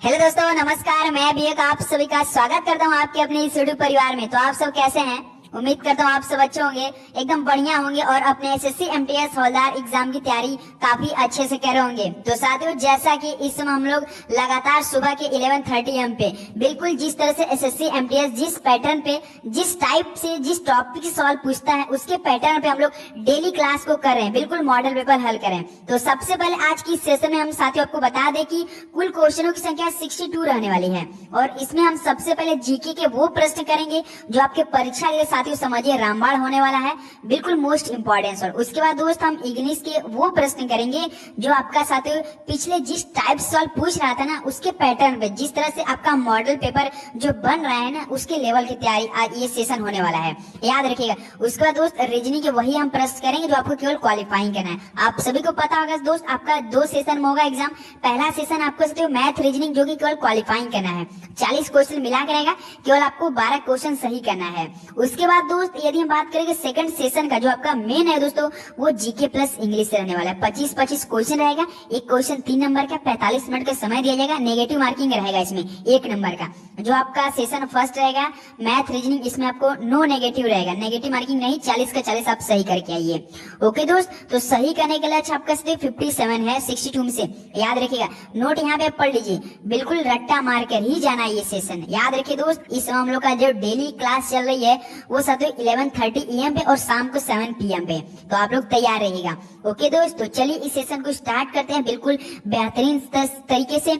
Hello दोस्तों, नमस्कार। मैं अभिषेक आप सभी का स्वागत करता हूं आपके अपने इस यूट्यूब परिवार में। तो आप सब कैसे हैं? उम्मीद करता हूं आप सब अच्छे होंगे, एकदम बढ़िया होंगे और अपने एसएससी एमटीएस हवलदार एग्जाम की तैयारी काफी अच्छे से कर रहे होंगे। तो साथियों, जैसा कि इस समय हम लोग लगातार सुबह के 11:30 AM पे बिल्कुल जिस तरह से एसएससी एमटीएस जिस पैटर्न पे, जिस टाइप से, जिस टॉपिक से सवाल पूछता है उसके पैटर्न पे हम लोग डेली क्लास को कर रहे हैं, बिल्कुल मॉडल पेपर हल करें। तो सबसे पहले आज की सेशन में हम साथियों आपको बता दें कि कुल क्वेश्चनों की संख्या 62 रहने वाली है और इसमें हम सबसे पहले जीके के वो प्रश्न करेंगे जो आपके परीक्षा के लिए साथियों समझिए रामबाण होने वाला है, बिल्कुल मोस्ट इंपॉर्टेंट। और उसके बाद दोस्त हम इंग्लिश के वो प्रश्न करेंगे जो आपका साथियों पिछले जिस टाइप से सवाल पूछ रहा था ना उसके पैटर्न पे, जिस तरह से आपका मॉडल पेपर जो बन रहा है ना उसके लेवल की तैयारी आज ये सेशन होने वाला है, याद रखिएगा। उसके बाद दोस्त रीजनिंग के वही हम प्रश्न करेंगे जो आपको केवल क्वालिफाइंग करना है। आप सभी को पता होगा दोस्त, आपका 2 सेशन में होगा एग्जाम। पहला सेशन आपको साथियों मैथ रीजनिंग जो कि केवल क्वालिफाइंग करना है, 40 क्वेश्चन मिला के रहेगा, केवल आपको 12 क्वेश्चन सही करना है। उसके बाद दोस्त यदि हम बात करेंगे सेकंड सेशन का, जो आपका मेन है दोस्तों, वो जीके प्लस इंग्लिश रहने वाला है। 25-25 क्वेश्चन रहेगा, एक क्वेश्चन 3 नंबर का, 45 मिनट का समय दिया जाएगा। नेगेटिव मार्किंग रहेगा इसमें 1 नंबर का। जो आपका सेशन फर्स्ट रहेगा मैथ रीजनिंग, इसमें आपको नो नेगेटिव रहेगा, नेगेटिव मार्किंग नहीं, 40 का 40 आप सही करके आइए। ओके दोस्त, तो सही करने के लिए आपका 57 है 62 में से, याद रखिएगा। नोट यहाँ पे पढ़ लीजिए, बिल्कुल रट्टा मार कर ही जाना ये सेशन, याद रखिए दोस्त। इस समय हम लोग का जो डेली क्लास चल रही है वो साथियों 11:30 AM पे और शाम को 7 PM पे, तो आप लोग तैयार रहिएगा। ओके दोस्त, तो चलिए इस सेशन को स्टार्ट करते हैं बिल्कुल बेहतरीन तरीके से।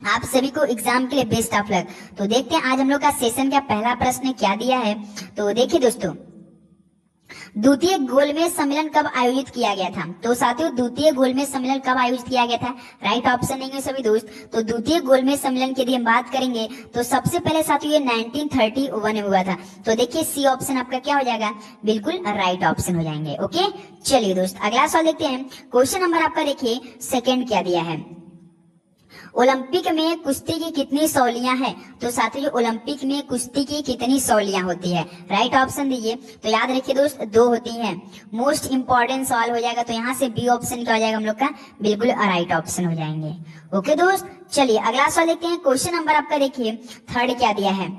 आप सभी को एग्जाम के लिए बेस्ट ऑफ लक। तो देखते हैं आज हम लोग का सेशन का पहला प्रश्न क्या दिया है। तो देखिए दोस्तों, द्वितीय गोलमेज सम्मेलन कब आयोजित किया गया था? तो साथियों द्वितीय गोलमेज सम्मेलन कब आयोजित किया गया था? राइट ऑप्शन देंगे सभी दोस्त। तो द्वितीय गोलमेज सम्मेलन की यदि हम बात करेंगे तो सबसे पहले साथियों ये 1931 में हुआ था। तो देखिए सी ऑप्शन आपका क्या हो जाएगा, बिल्कुल राइट ऑप्शन हो जाएंगे। ओके चलिए दोस्त अगला सवाल देखते हैं। क्वेश्चन नंबर आपका देखिए सेकंड क्या दिया है, ओलंपिक में कुश्ती की कितनी शैलियां हैं? तो साथियों ओलंपिक में कुश्ती की कितनी शैलियां होती है? राइट ऑप्शन दीजिए। तो याद रखिए दोस्त 2 होती हैं। मोस्ट इंपॉर्टेंट सवाल हो जाएगा, तो यहाँ से बी ऑप्शन क्या हो जाएगा हम लोग का, बिल्कुल राइट ऑप्शन हो जाएंगे। ओके दोस्त चलिए अगला सवाल देखते हैं। क्वेश्चन नंबर आपका देखिए थर्ड क्या दिया है,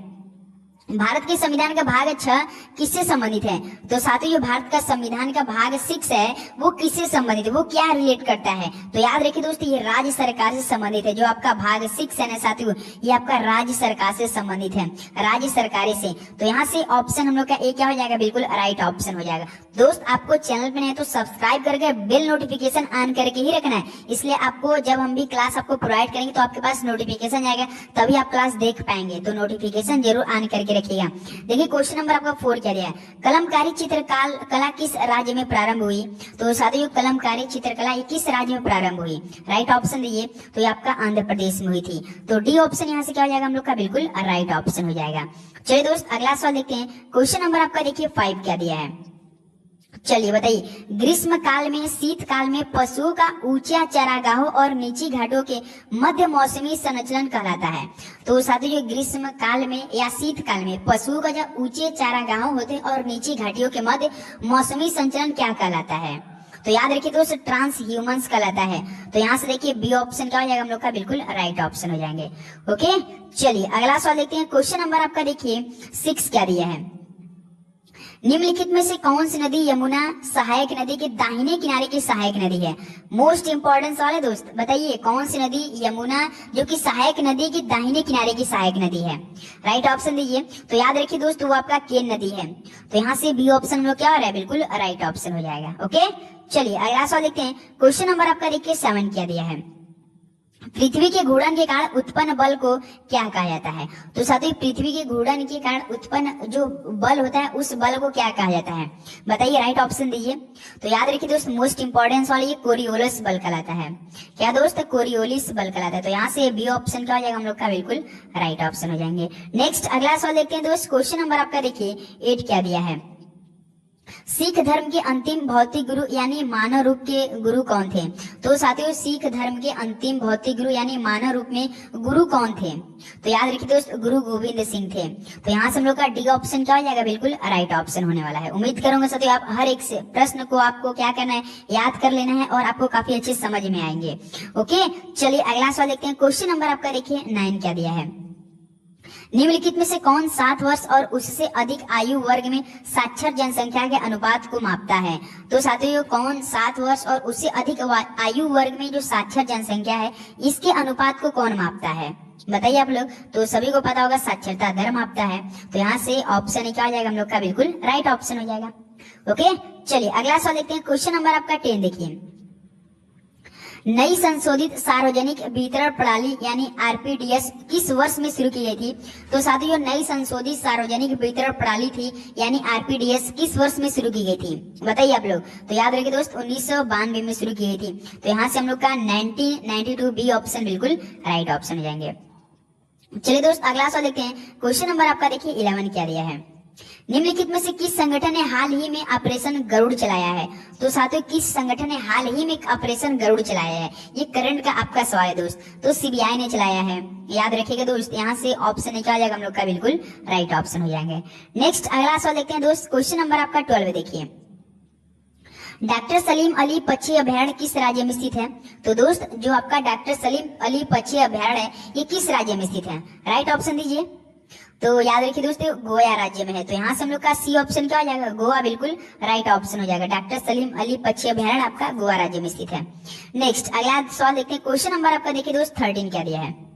भारत के संविधान का भाग 6 किससे संबंधित है? तो साथियों जो भारत का संविधान का भाग 6 है वो किससे संबंधित है, वो क्या रिलेट करता है? तो याद रखिए दोस्तों ये राज्य सरकार से संबंधित है। जो आपका भाग 6 है ना साथियों, ये आपका राज्य सरकार से संबंधित है, राज्य सरकारें से। तो यहाँ से ऑप्शन हम लोग का ए क्या हो जाएगा, बिल्कुल राइट ऑप्शन हो जाएगा। दोस्त आपको चैनल पे नहीं तो सब्सक्राइब करके बेल नोटिफिकेशन ऑन करके ही रखना है, इसलिए आपको जब हम भी क्लास आपको प्रोवाइड करेंगे तो आपके पास नोटिफिकेशन आएगा, तभी आप क्लास देख पाएंगे। तो नोटिफिकेशन जरूर ऑन करके रखिएगा। देखिए क्वेश्चन नंबर आपका 4 क्या दिया है, कलमकारी चित्रकाल कला किस राज्य में प्रारंभ हुई? तो साथियों कलमकारी चित्रकला ये किस राज्य में प्रारंभ हुई? राइट ऑप्शन दीजिए। तो ये आपका आंध्र प्रदेश में हुई थी। तो डी ऑप्शन यहाँ से क्या हो जाएगा हम लोग का, बिल्कुल राइट ऑप्शन हो जाएगा। चलिए दोस्त अगला सवाल देखते हैं। क्वेश्चन नंबर आपका देखिए 5 क्या दिया है, चलिए बताइए। ग्रीष्म काल में शीत काल में पशुओं का ऊंचा चारागाहों और नीची घाटों के मध्य मौसमी संचलन कहलाता है। तो साथियों जो ग्रीष्म काल में या शीत काल में पशुओं का जो ऊंचे चारागाहों होते हैं और नीची घाटियों के मध्य मौसमी संचलन क्या कहलाता है? तो याद रखिए दोस्तों ट्रांस ह्यूमंस कहलाता है। तो यहाँ से देखिए बी ऑप्शन क्या हो जाएगा हम लोग का, बिल्कुल राइट ऑप्शन हो जाएंगे। ओके चलिए अगला सवाल देखते हैं। क्वेश्चन नंबर आपका देखिए 6 क्या दिया है, निम्नलिखित में से कौन सी नदी यमुना सहायक नदी के दाहिने किनारे की सहायक नदी है? मोस्ट इंपॉर्टेंट सवाल है दोस्त, बताइए कौन सी नदी यमुना जो कि सहायक नदी की दाहिने किनारे की सहायक नदी है? राइट ऑप्शन दीजिए। तो याद रखिए दोस्तों वो आपका केन नदी है। तो यहाँ से बी ऑप्शन में क्या हो रहा है, बिल्कुल राइट ऑप्शन हो जाएगा। ओके चलिए अगला सवाल देखते हैं। क्वेश्चन नंबर आपका देखिए 7 क्या दिया है, पृथ्वी के घूर्णन के कारण उत्पन्न बल को क्या कहा जाता है? तो साथियों पृथ्वी के घूर्णन के कारण उत्पन्न जो बल होता है उस बल को क्या कहा जाता है? बताइए राइट ऑप्शन दीजिए। तो याद रखिए दोस्त मोस्ट इंपॉर्टेंट सवाल ये कोरियोलिस बल कहलाता है। क्या दोस्त, कोरियोलिस बल कहलाता है। तो यहाँ से बी ऑप्शन क्या हो जाएगा हम लोग का, बिल्कुल राइट ऑप्शन हो जाएंगे। नेक्स्ट अगला सवाल देखते हैं दोस्त। क्वेश्चन नंबर आपका देखिए 8 क्या दिया है, सिख धर्म के अंतिम भौतिक गुरु यानी मानव रूप के गुरु कौन थे? तो साथियों सिख धर्म के अंतिम भौतिक गुरु यानी मानव रूप में गुरु कौन थे? तो याद रखिए दोस्त, गुरु गोविंद सिंह थे। तो यहाँ से हम लोग का डी ऑप्शन क्या हो जाएगा? बिल्कुल राइट ऑप्शन होने वाला है। उम्मीद करूंगा साथियों आप हर एक प्रश्न को आपको क्या करना है, याद कर लेना है और आपको काफी अच्छे समझ में आएंगे। ओके, चलिए अगला सवाल देखते हैं। क्वेश्चन नंबर आपका देखिए 9 क्या दिया है। निम्नलिखित में से कौन 7 वर्ष और उससे अधिक आयु वर्ग में साक्षर जनसंख्या के अनुपात को मापता है? तो साथियों कौन 7 वर्ष और उससे अधिक आयु वर्ग में जो साक्षर जनसंख्या है इसके अनुपात को कौन मापता है? बताइए आप लोग। तो सभी को पता होगा साक्षरता दर मापता है। तो यहाँ से ऑप्शन क्या हो जाएगा हम लोग का? बिल्कुल राइट ऑप्शन हो जाएगा। ओके, चलिए अगला सवाल देखते हैं। क्वेश्चन नंबर आपका 10 देखिए। नई संशोधित सार्वजनिक वितरण प्रणाली यानी आरपीडीएस किस वर्ष में शुरू की गई थी? तो साथियों नई संशोधित सार्वजनिक वितरण प्रणाली थी यानी आरपीडीएस किस वर्ष में शुरू की गई थी? बताइए आप लोग। तो याद रखिए दोस्त 1992 में शुरू की गई थी। तो यहाँ से हम लोग का 1992 बी ऑप्शन बिल्कुल राइट ऑप्शन हो जाएंगे। चलिए दोस्त अगला सवाल देखते हैं। क्वेश्चन नंबर आपका देखिए 11 क्या दिया है। निम्नलिखित में से किस संगठन ने हाल ही में ऑपरेशन गरुड़ चलाया है? तो साथियों किस संगठन ने हाल ही में ऑपरेशन गरुड़ चलाया है? ये करंट का आपका सवाल है दोस्त। तो सीबीआई ने चलाया है, याद रखिएगा दोस्त। यहाँ से ऑप्शन क्या आ जाएगा हम लोग का? बिल्कुल राइट ऑप्शन हो जाएंगे। नेक्स्ट अगला सवाल देखते हैं दोस्त। क्वेश्चन नंबर आपका 12 देखिए। डॉक्टर सलीम अली पक्षी अभयारण्य किस राज्य में स्थित है? तो दोस्त जो आपका डॉक्टर सलीम अली पक्षी अभयारण्य है ये किस राज्य में स्थित है? राइट ऑप्शन दीजिए। तो याद रखिए दोस्तों गोवा राज्य में है। तो यहाँ से हम लोग का सी ऑप्शन क्या हो जाएगा? गोवा बिल्कुल राइट ऑप्शन हो जाएगा। डॉक्टर सलीम अली पक्षी अभयारण्य आपका गोवा राज्य में स्थित है। नेक्स्ट अगला सवाल देखते हैं। क्वेश्चन नंबर आपका देखिए दोस्त 13 क्या दिया है।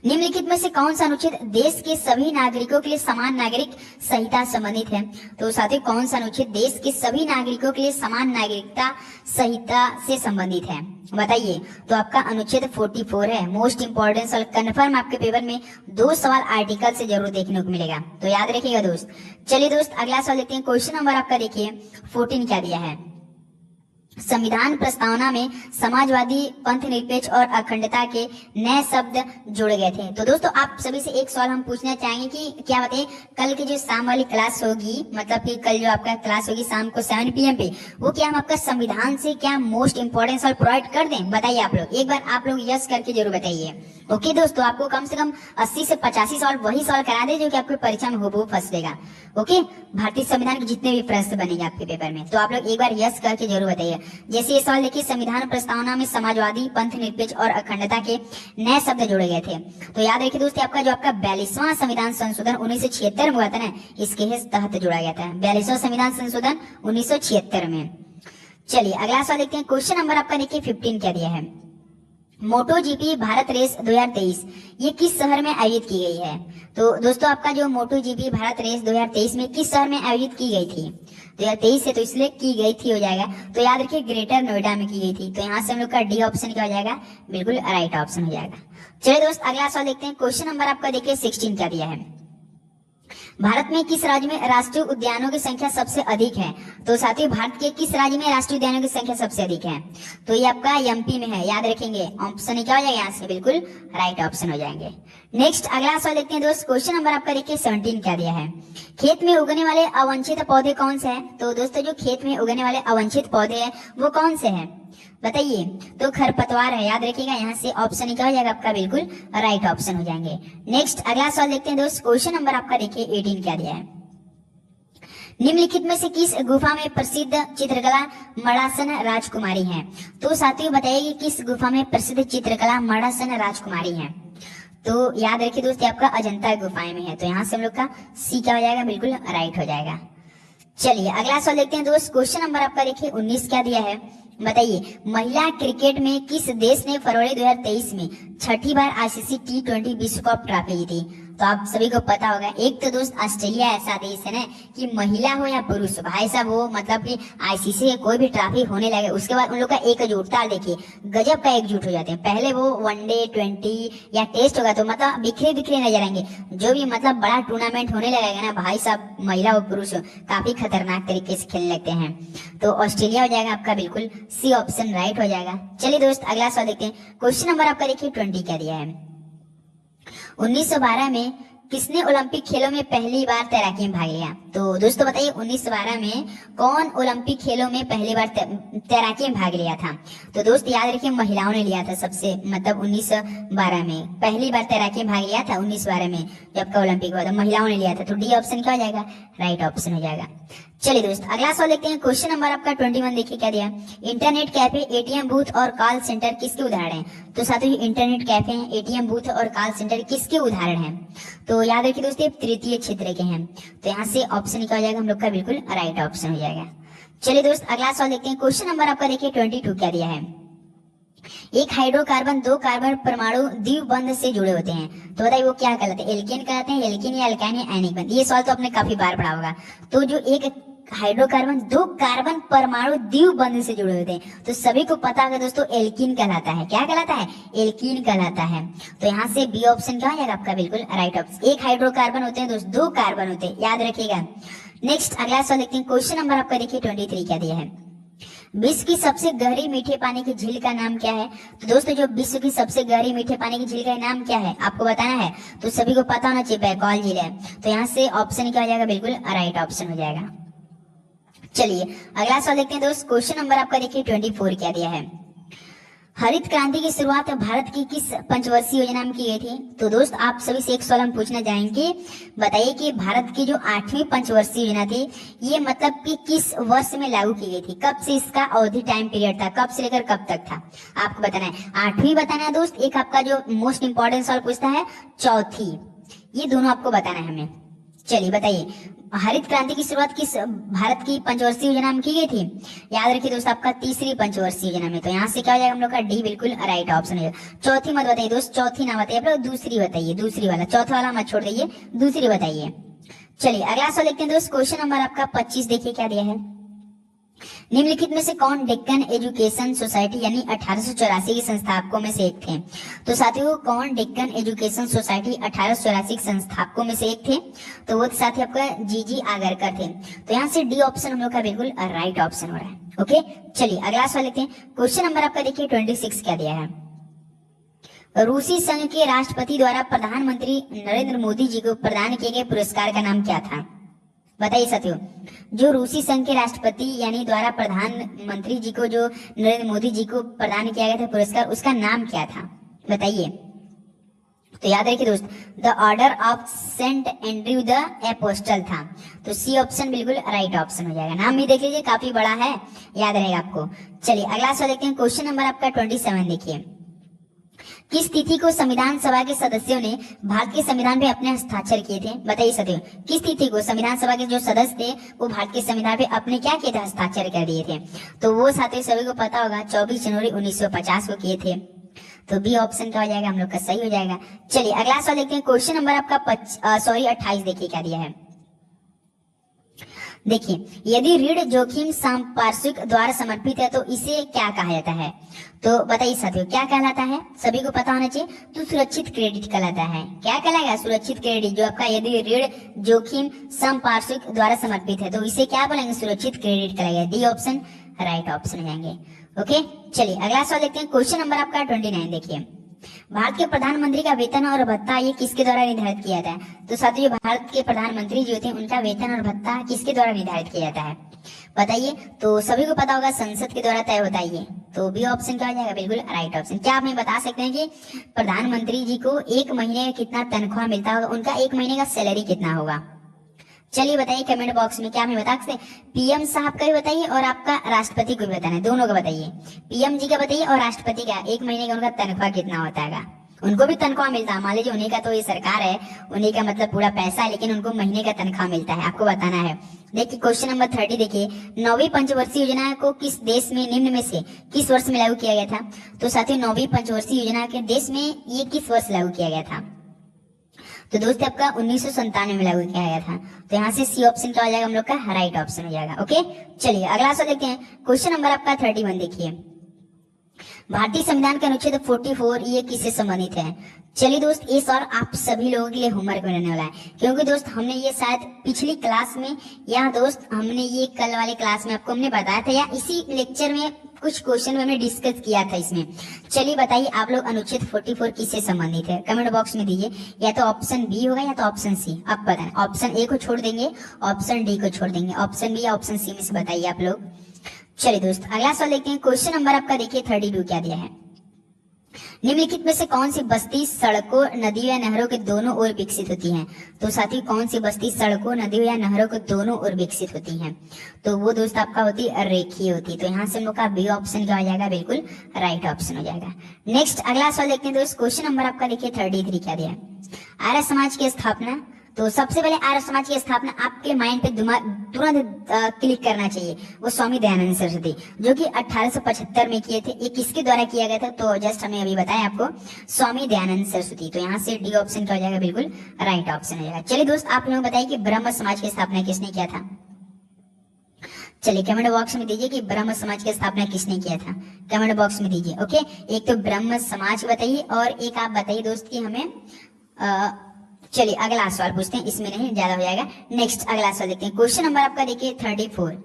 निम्नलिखित में से कौन सा अनुच्छेद देश के सभी नागरिकों के लिए समान नागरिक संहिता संबंधित है? तो साथियों कौन सा अनुच्छेद देश के सभी नागरिकों के लिए समान नागरिकता संहिता से संबंधित है? बताइए। तो आपका अनुच्छेद 44 है। मोस्ट इंपॉर्टेंट सवाल, कन्फर्म आपके पेपर में 2 सवाल आर्टिकल से जरूर देखने को मिलेगा, तो याद रखिएगा दोस्त। चलिए दोस्त अगला सवाल देखते हैं। क्वेश्चन नंबर आपका देखिए 14 क्या दिया है। संविधान प्रस्तावना में समाजवादी, पंथ निरपेक्ष और अखंडता के नए शब्द जोड़े गए थे। तो दोस्तों आप सभी से एक सवाल हम पूछना चाहेंगे कि क्या बताइए कल की जो शाम वाली क्लास होगी, मतलब कि कल जो आपका क्लास होगी शाम को 7 PM पे, वो क्या हम आपका संविधान से क्या मोस्ट इंपॉर्टेंट सवाल प्रोवाइड कर दें? बताइए आप लोग, एक बार आप लोग यस करके जरूर बताइए। ओके दोस्तों, आपको कम से कम 80 से 85 सवाल वही सवाल करा दे जो कि आपके परीक्षा में हुबहू फंसेगा। ओके, भारतीय संविधान के जितने भी प्रश्न बनेंगे आपके पेपर में, तो आप लोग एक बार यस करके जरूर बताइए। जैसे ये सवाल देखिए, संविधान प्रस्तावना में समाजवादी, पंथ निरपेक्ष और अखंडता के नए शब्द जोड़े गए थे। तो याद रखिए दोस्तों, आपका जो आपका 42वां संविधान संशोधन 1976 में हुआ था ना, इसके तहत जोड़ा गया था। 42वां संविधान संशोधन 1976 में। चलिए अगला सवाल देखते हैं। क्वेश्चन नंबर आपका देखिए 15 क्या दिया है। मोटो जीपी भारत रेस 2023 ये किस शहर में आयोजित की गई है? तो दोस्तों आपका जो मोटो जीपी भारत रेस 2023 में किस शहर में आयोजित की गई थी? 2023 से तो इसलिए की गई थी हो जाएगा। तो याद रखिए ग्रेटर नोएडा में की गई थी। तो यहाँ से हम लोग का डी ऑप्शन क्या हो जाएगा? बिल्कुल राइट ऑप्शन हो जाएगा। चलिए दोस्त अगला सवाल देखते हैं। क्वेश्चन नंबर आपका देखिए 16 क्या दिया है। भारत में किस राज्य में राष्ट्रीय उद्यानों की संख्या सबसे अधिक है? तो साथियों भारत के किस राज्य में राष्ट्रीय उद्यानों की संख्या सबसे अधिक है? तो ये आपका एमपी में है, याद रखेंगे। ऑप्शन क्या हो जाएगा यहाँ से? बिल्कुल राइट ऑप्शन हो जाएंगे। नेक्स्ट अगला सवाल देखते हैं दोस्त। क्वेश्चन नंबर आपका देखिए 17 क्या दिया है। खेत में उगने वाले अवांछित पौधे कौन से हैं? तो दोस्तों जो खेत में उगने वाले अवांछित पौधे हैं वो कौन से हैं? बताइए। तो खरपतवार है, याद रखिएगा। यहाँ से ऑप्शन क्या हो जाएगा आपका? बिल्कुल राइट ऑप्शन हो जाएंगे। नेक्स्ट अगला सवाल देखते हैं दोस्त। क्वेश्चन नंबर आपका देखिए 18 क्या दिया है। निम्नलिखित में से किस गुफा में प्रसिद्ध चित्रकला मड़ासन राजकुमारी है? तो साथियों बताइए किस गुफा में प्रसिद्ध चित्रकला मड़ासन राजकुमारी है? तो याद रखिए दोस्त आपका अजंता गुफाएं में है। तो यहाँ से हम लोग का सी क्या हो जाएगा? बिल्कुल राइट हो जाएगा। चलिए अगला सवाल देखते हैं दोस्त। क्वेश्चन नंबर आपका देखिए 19 क्या दिया है। बताइए महिला क्रिकेट में किस देश ने फरवरी 2023 में 6ठी बार आईसीसी T20 विश्व कप ट्रॉफी जीती? तो आप सभी को पता होगा। एक तो दोस्त ऑस्ट्रेलिया ऐसा देश है ना कि महिला हो या पुरुष भाई साहब वो मतलब कि आईसीसी कोई भी ट्रॉफी होने लगे उसके बाद उन लोग का एकजुटता देखिए गजब का एकजुट हो जाते हैं। पहले वो वनडे 20 या टेस्ट होगा तो मतलब बिखरे बिखरे नजर आएंगे। जो भी मतलब बड़ा टूर्नामेंट होने लगेगा ना भाई साहब, महिला हो पुरुष हो काफी खतरनाक तरीके से खेलने लगते हैं। तो ऑस्ट्रेलिया हो जाएगा आपका बिल्कुल सी ऑप्शन राइट हो जाएगा। चलिए दोस्त अगला सवाल देखते हैं। क्वेश्चन नंबर आपका देखिए 20 क्या दिया है। 1912 में किसने ओलंपिक खेलों में पहली बार तैराकी में भाग लिया? तो दोस्तों बताइए 1912 में कौन ओलंपिक खेलों में पहली बार तैराकी में भाग लिया था? तो दोस्त याद रखिए महिलाओं ने लिया था सबसे, मतलब 1912 में पहली बार तैराकी में भाग लिया था 1912 में जब का ओलंपिक हुआ था, महिलाओं ने लिया था। तो डी ऑप्शन क्या हो जाएगा? राइट ऑप्शन हो जाएगा। चलिए दोस्त अगला सवाल देखते हैं। क्वेश्चन नंबर आपका 21 देखिए क्या दिया। इंटरनेट कैफे, एटीएम बूथ और कॉल सेंटर किसके उदाहरण हैं? तो साथियों इंटरनेट कैफे, एटीएम बूथ और कॉल सेंटर किसके उदाहरण हैं? तो याद रखिए दोस्तों ये तृतीय क्षेत्र के हैं। तो यहाँ से ऑप्शन क्या हो जाएगा हम लोग का? बिल्कुल राइट ऑप्शन हो जाएगा। चलिए दोस्त अगला सवाल देखते हैं। क्वेश्चन नंबर आपका देखिए 22 क्या दिया है। एक हाइड्रोकार्बन दो कार्बन परमाणु द्विबंध से जुड़े होते हैं, तो बताइए वो क्या कहलाते हैं? एल्केन कहलाते हैं, एल्केन या अल्काइन या आयनिक बंध। ये सवाल तो आपने काफी बार पढ़ा होगा। तो जो एक हाइड्रोकार्बन दो कार्बन परमाणु द्विबंध से जुड़े होते हैं, तो सभी को पता होगा दोस्तों एल्कीन कहलाता है। क्या कहलाता है? एल्कीन कहलाता है। तो यहाँ से बी ऑप्शन क्या हो जाएगा आपका? बिल्कुल राइट ऑप्शन। एक हाइड्रोकार्बन होते हैं दोस्तों, दो कार्बन होते हैं, याद रखिएगा। नेक्स्ट अगला सवाल देखते हैं। क्वेश्चन नंबर आपका देखिए 23 क्या दिया है। विश्व की सबसे गहरी मीठे पानी की झील का नाम क्या है? तो दोस्तों जो विश्व की सबसे गहरी मीठे पानी की झील का नाम क्या है आपको बताना है, तो सभी को पता होना चाहिए, बैकॉल झील है। तो यहाँ से ऑप्शन क्या हो जाएगा? बिल्कुल राइट ऑप्शन हो जाएगा। चलिए अगला सवाल देखते हैं दोस्त। क्वेश्चन नंबर आपका देखिए 24 क्या दिया है। हरित क्रांति की शुरुआत भारत की किस पंचवर्षीय योजना में की गई थी? तो दोस्त आप सभी से एक सवाल हम पूछना चाहेंगे, बताइए कि भारत की जो 8वीं पंचवर्षीय योजना थी ये मतलब कि किस वर्ष में लागू की गई थी? कब से इसका अवधि टाइम पीरियड था, कब से लेकर कब तक था आपको बताना है। 8वीं बताना है दोस्त, एक आपका जो मोस्ट इंपॉर्टेंट सवाल पूछता है चौथी, ये दोनों आपको बताना है हमें। चलिए बताइए हरित क्रांति की शुरुआत किस भारत की पंचवर्षीय योजना में की गई थी? याद रखिए दोस्त आपका तीसरी पंचवर्षीय योजना में। तो यहाँ से क्या हो जाएगा हम लोग का? डी बिल्कुल राइट ऑप्शन हो जाएगा। चौथी मत बताइए दोस्त, चौथी ना बताइए, आप लोग दूसरी बताइए, दूसरी वाला, चौथा वाला मत छोड़ दीजिए, दूसरी बताइए। चलिए अगला सवाल देखते हैं दोस्त। क्वेश्चन नंबर आपका 25 देखिए क्या दिया है। निम्नलिखित में से कौन डेक्कन एजुकेशन सोसाइटी यानी 1884 के संस्थापकों में से एक थे? तो साथियों कौन डेक्कन एजुकेशन सोसाइटी 1884 के संस्थापकों में से एक थे? तो वो साथी आपका जीजी आगरकर थे। तो यहाँ से डी ऑप्शन हम लोग का बिल्कुल राइट ऑप्शन हो रहा है। ओके चलिए अगला सवाल लेते हैं। क्वेश्चन नंबर आपका देखिए 26 क्या दिया है। रूसी संघ के राष्ट्रपति द्वारा प्रधानमंत्री नरेंद्र मोदी जी को प्रदान किए गए पुरस्कार का नाम क्या था? बताइए साथियों जो रूसी संघ के राष्ट्रपति यानी द्वारा प्रधानमंत्री जी को जो नरेंद्र मोदी जी को प्रदान किया गया था पुरस्कार, उसका नाम क्या था बताइए। तो याद रखिए दोस्त the order of saint Andrew the apostle था। तो सी ऑप्शन बिल्कुल राइट ऑप्शन हो जाएगा। नाम भी देख लीजिए काफी बड़ा है, याद रहेगा आपको। चलिए अगला सवाल देखते हैं। क्वेश्चन नंबर आपका 27 देखिए। किस तिथि को संविधान सभा के सदस्यों ने भारत के संविधान पे अपने हस्ताक्षर किए थे? बताइए साथियों किस तिथि को संविधान सभा के जो सदस्य थे वो भारत के संविधान पे अपने क्या किए थे? हस्ताक्षर कर दिए थे। तो वो साथियों सभी को पता होगा 24 जनवरी 1950 को किए थे। तो बी ऑप्शन क्या हो जाएगा हम लोग का? सही हो जाएगा। चलिए अगला सवाल देखते हैं। क्वेश्चन नंबर आपका 28 देखिए क्या दिया है। देखिए यदि ऋण जोखिम संपार्श्विक द्वारा समर्पित है तो इसे क्या कहा जाता है? तो बताइए साथियों क्या कहलाता है? सभी को पता होना चाहिए। तो सुरक्षित क्रेडिट कहलाता है। क्या कहलाएगा? सुरक्षित क्रेडिट। जो आपका यदि ऋण जोखिम संपार्श्विक द्वारा समर्पित है तो इसे क्या बोलेंगे? सुरक्षित क्रेडिट कहलाएगा। डी ऑप्शन राइट ऑप्शन हो जाएंगे। ओके चलिए अगला सवाल देखते हैं। क्वेश्चन नंबर आपका 29 देखिए। भारत के प्रधानमंत्री का वेतन और भत्ता ये किसके द्वारा निर्धारित किया जाता है? तो साथियों भारत के प्रधानमंत्री जो होते हैं उनका वेतन और भत्ता किसके द्वारा निर्धारित किया जाता है बताइए। तो सभी को पता होगा संसद के द्वारा तय होता है ये। तो बी ऑप्शन क्या हो जाएगा? बिल्कुल राइट ऑप्शन। क्या आप हमें बता सकते हैं कि प्रधानमंत्री जी को एक महीने का कितना तनख्वाह मिलता होगा? उनका एक महीने का सैलरी कितना होगा? चलिए बताइए कमेंट बॉक्स में। क्या हमें बता सकते हैं? पीएम साहब का भी बताइए और आपका राष्ट्रपति को भी बताना है, दोनों का बताइए। पीएम जी का बताइए और राष्ट्रपति का एक महीने का उनका तनख्वाह कितना होता है? उनको भी तनख्वाह मिलता है। मान लीजिए उन्हीं का तो ये सरकार है, उन्हीं का मतलब पूरा पैसा है, लेकिन उनको महीने का तनख्वाह मिलता है, आपको बताना है। देखिए क्वेश्चन नंबर 30 देखिए। 9वीं पंचवर्षीय योजना को किस देश में निम्न में से किस वर्ष में लागू किया गया था? तो साथियों 9वीं पंचवर्षीय योजना के देश में ये किस वर्ष लागू किया गया था? तो दोस्तों आपका 1997 में लागू किया गया था। तो यहाँ से सी ऑप्शन क्या हो जाएगा हम लोग का? राइट ऑप्शन हो जाएगा। ओके चलिए अगला सवाल देखते हैं। क्वेश्चन नंबर आपका 31 देखिए। भारतीय संविधान के अनुच्छेद 44 ये किससे संबंधित है? चलिए दोस्त, ये सवाल आप सभी लोगों के लिए होमवर्क में रहने वाला है, क्योंकि दोस्त हमने ये शायद पिछली क्लास में या दोस्त हमने ये कल वाले क्लास में आपको हमने बताया था, या इसी लेक्चर में कुछ क्वेश्चन में हमने डिस्कस किया था इसमें। चलिए बताइए आप लोग, अनुच्छेद 44 किससे संबंधित है? कमेंट बॉक्स में दीजिए, या तो ऑप्शन बी होगा या तो ऑप्शन सी। आप बताएं, ऑप्शन ए को छोड़ देंगे, ऑप्शन डी को छोड़ देंगे, ऑप्शन बी या ऑप्शन सी में से बताइए आप लोग। चलिए दोस्त, अगला सवाल देखते हैं। क्वेश्चन नंबर आपका देखिए 32 क्या दिया है। निम्नलिखित में से कौन सी बस्ती सड़कों, नदियों या नहरों के दोनों ओर विकसित होती है? तो साथियों, कौन सी बस्ती सड़कों, नदियों या नहरों के दोनों ओर विकसित होती है? तो वो दोस्त आपका होती है रेखीय होती। तो यहाँ से हम लोग का बी ऑप्शन क्या हो जाएगा? बिल्कुल राइट ऑप्शन हो जाएगा। नेक्स्ट अगला सवाल देखते हैं दोस्त। क्वेश्चन नंबर आपका देखिए 33 क्या दिया है। आर्य समाज की स्थापना। तो सबसे पहले आर्य समाज की स्थापना आपके माइंड पे तुरंत क्लिक करना चाहिए, वो स्वामी दयानंद सरस्वती, जो कि 1875 में किए थे। ये किसके द्वारा किया गया था? तो जस्ट हमें अभी बताया आपको, स्वामी दयानंद सरस्वती। तो यहाँ से डी ऑप्शन क्या हो जाएगा? बिल्कुल राइट ऑप्शन हो जाएगा। चलिए दोस्त, आप लोग बताइए कि ब्रह्म समाज की स्थापना किसने किया था? चलिए कमेंट बॉक्स में दीजिए कि ब्रह्म समाज की स्थापना किसने किया था। कमेंट बॉक्स में दीजिए। ओके, एक तो ब्रह्म समाज बताइए और एक आप बताइए दोस्त कि हमें चलिए अगला सवाल पूछते हैं, इसमें नहीं ज्यादा हो जाएगा। नेक्स्ट अगला सवाल देखते हैं। क्वेश्चन नंबर आपका देखिए 34।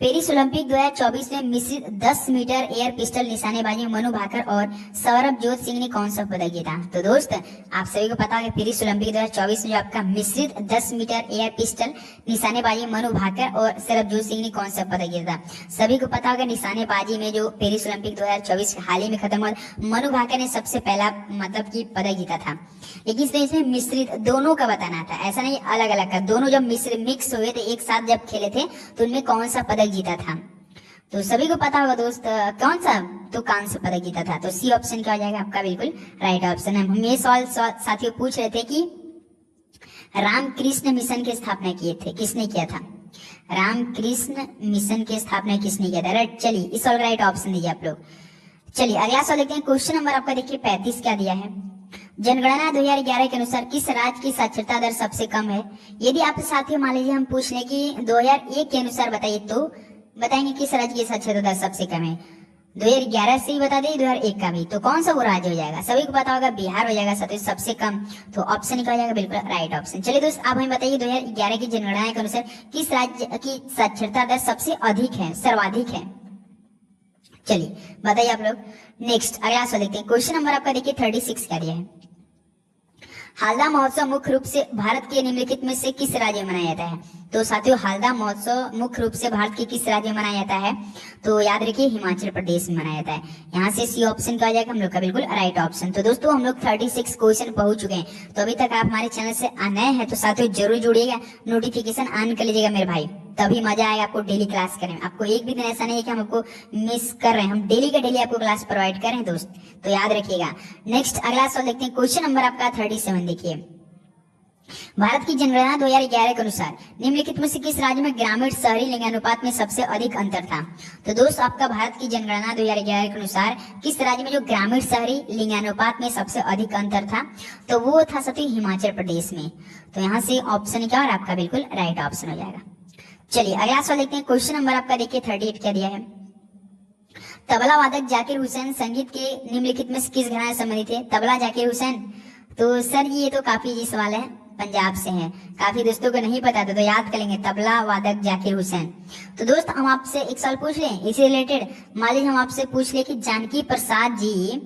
पेरिस ओलंपिक 2024 में मिश्रित 10 मीटर एयर पिस्टल निशानेबाजी में मनु भाकर और सौरभजोत सिंह ने कौन सा पदक जीता? तो दोस्त आप सभी को पता होगा, पेरिस ओलंपिक 2024 में जो आपका मिश्रित 10 मीटर एयर पिस्टल निशानेबाजी में मनु भाकर और सौरभजोत सिंह ने कौन सा पदक जीता? सभी को पता होगा, निशानेबाजी में जो पेरिस ओलंपिक 2024 हाल ही में खत्म हुआ, मनु भाकर ने सबसे पहला मतलब की पदक जीता था। लेकिन इसमें मिश्रित दोनों का बताना था, ऐसा नहीं अलग अलग का। दोनों जब मिक्स हुए थे, एक साथ जब खेले थे, तो उनमें कौन सा पदक जीता था? तो सभी को पता होगा दोस्त, कौन सा? तो कांस्य पदक जीता था। तो सी ऑप्शन क्या हो जाएगा आपका? बिल्कुल राइट ऑप्शन है। हम ये सवाल साथियों पूछ रहे थे कि रामकृष्ण मिशन की स्थापना किए थे, किसने किया था? रामकृष्ण मिशन की स्थापना किसने किया था? राइट, चलिए इस सवाल राइट ऑप्शन दीजिए आप लोग। चलिए अगला सवाल देखते हैं। क्वेश्चन नंबर आपका देखिए 35 क्या दिया है। जनगणना 2011 के अनुसार किस राज्य की साक्षरता दर सबसे कम है? यदि आप साथियों मान लीजिए हम पूछ लें कि 2001 के अनुसार बताइए, तो बताएंगे किस राज्य की साक्षरता दर सबसे कम है। 2011 से ही बता दें, 2001 का भी, तो कौन सा वो राज्य हो जाएगा? सभी को पता होगा बिहार हो जाएगा साथियों सबसे कम। तो ऑप्शन क्या हो जाएगा? बिल्कुल राइट ऑप्शन। चलिए दोस्त, आप हमें बताइए 2011 की जनगणना के अनुसार किस राज्य की साक्षरता दर सबसे अधिक है, सर्वाधिक है? चलिए बताइए आप लोग। नेक्स्ट अगला सवाल देखते हैं। क्वेश्चन नंबर आपका देखिए 36 क्या दिया है। हालदा महोत्सव मुख्य रूप से भारत के निम्नलिखित में से किस राज्य में मनाया जाता है? तो साथियों, हालदा महोत्सव मुख्य रूप से भारत के किस राज्य में मनाया जाता है? तो याद रखिए हिमाचल प्रदेश में मनाया जाता है। यहाँ से सी ऑप्शन क्या हो जाएगा हम लोग का? बिल्कुल राइट ऑप्शन। तो दोस्तों हम लोग 36 क्वेश्चन पहुंच चुके हैं। तो अभी तक आप हमारे चैनल से नए हैं तो साथियों जरूर जुड़िएगा, नोटिफिकेशन ऑन कर लीजिएगा मेरे भाई, तभी मजा आएगा आपको डेली क्लास करने में। आपको एक भी दिन ऐसा नहीं है कि हम आपको मिस कर रहे हैं, हम डेली का डेली आपको क्लास प्रोवाइड कर रहे हैं दोस्त, तो याद रखिएगा। नेक्स्ट अगला सवाल देखते हैं। क्वेश्चन नंबर आपका 37 देखिए। भारत की जनगणना 2011 के अनुसार निम्नलिखित में से किस राज्य में ग्रामीण शहरी लिंगानुपात में सबसे अधिक अंतर था? तो दोस्त आपका भारत की जनगणना 2011 के अनुसार किस राज्य में जो ग्रामीण शहरी लिंगानुपात में सबसे अधिक अंतर था? तो वो था साथियों हिमाचल प्रदेश में। तो यहाँ से ऑप्शन क्या और आपका बिल्कुल राइट ऑप्शन हो जाएगा। चलिए अगला सवाल देखते हैं। क्वेश्चन नंबर आपका देखिए 38 क्या दिया है। तबला वादक जाकिर हुसैन संगीत के निम्नलिखित में किस घराने से संबंधित है? तबला जाकिर हुसैन, तो सर ये तो काफी इजी सवाल है, पंजाब से है, काफी दोस्तों को नहीं पता था तो याद कर लेंगे, तबला वादक जाकिर हुसैन। तो दोस्त हम आपसे एक सवाल पूछ लें इसी रिलेटेड। मान लीजिए हम आपसे पूछ ले कि जानकी प्रसाद जी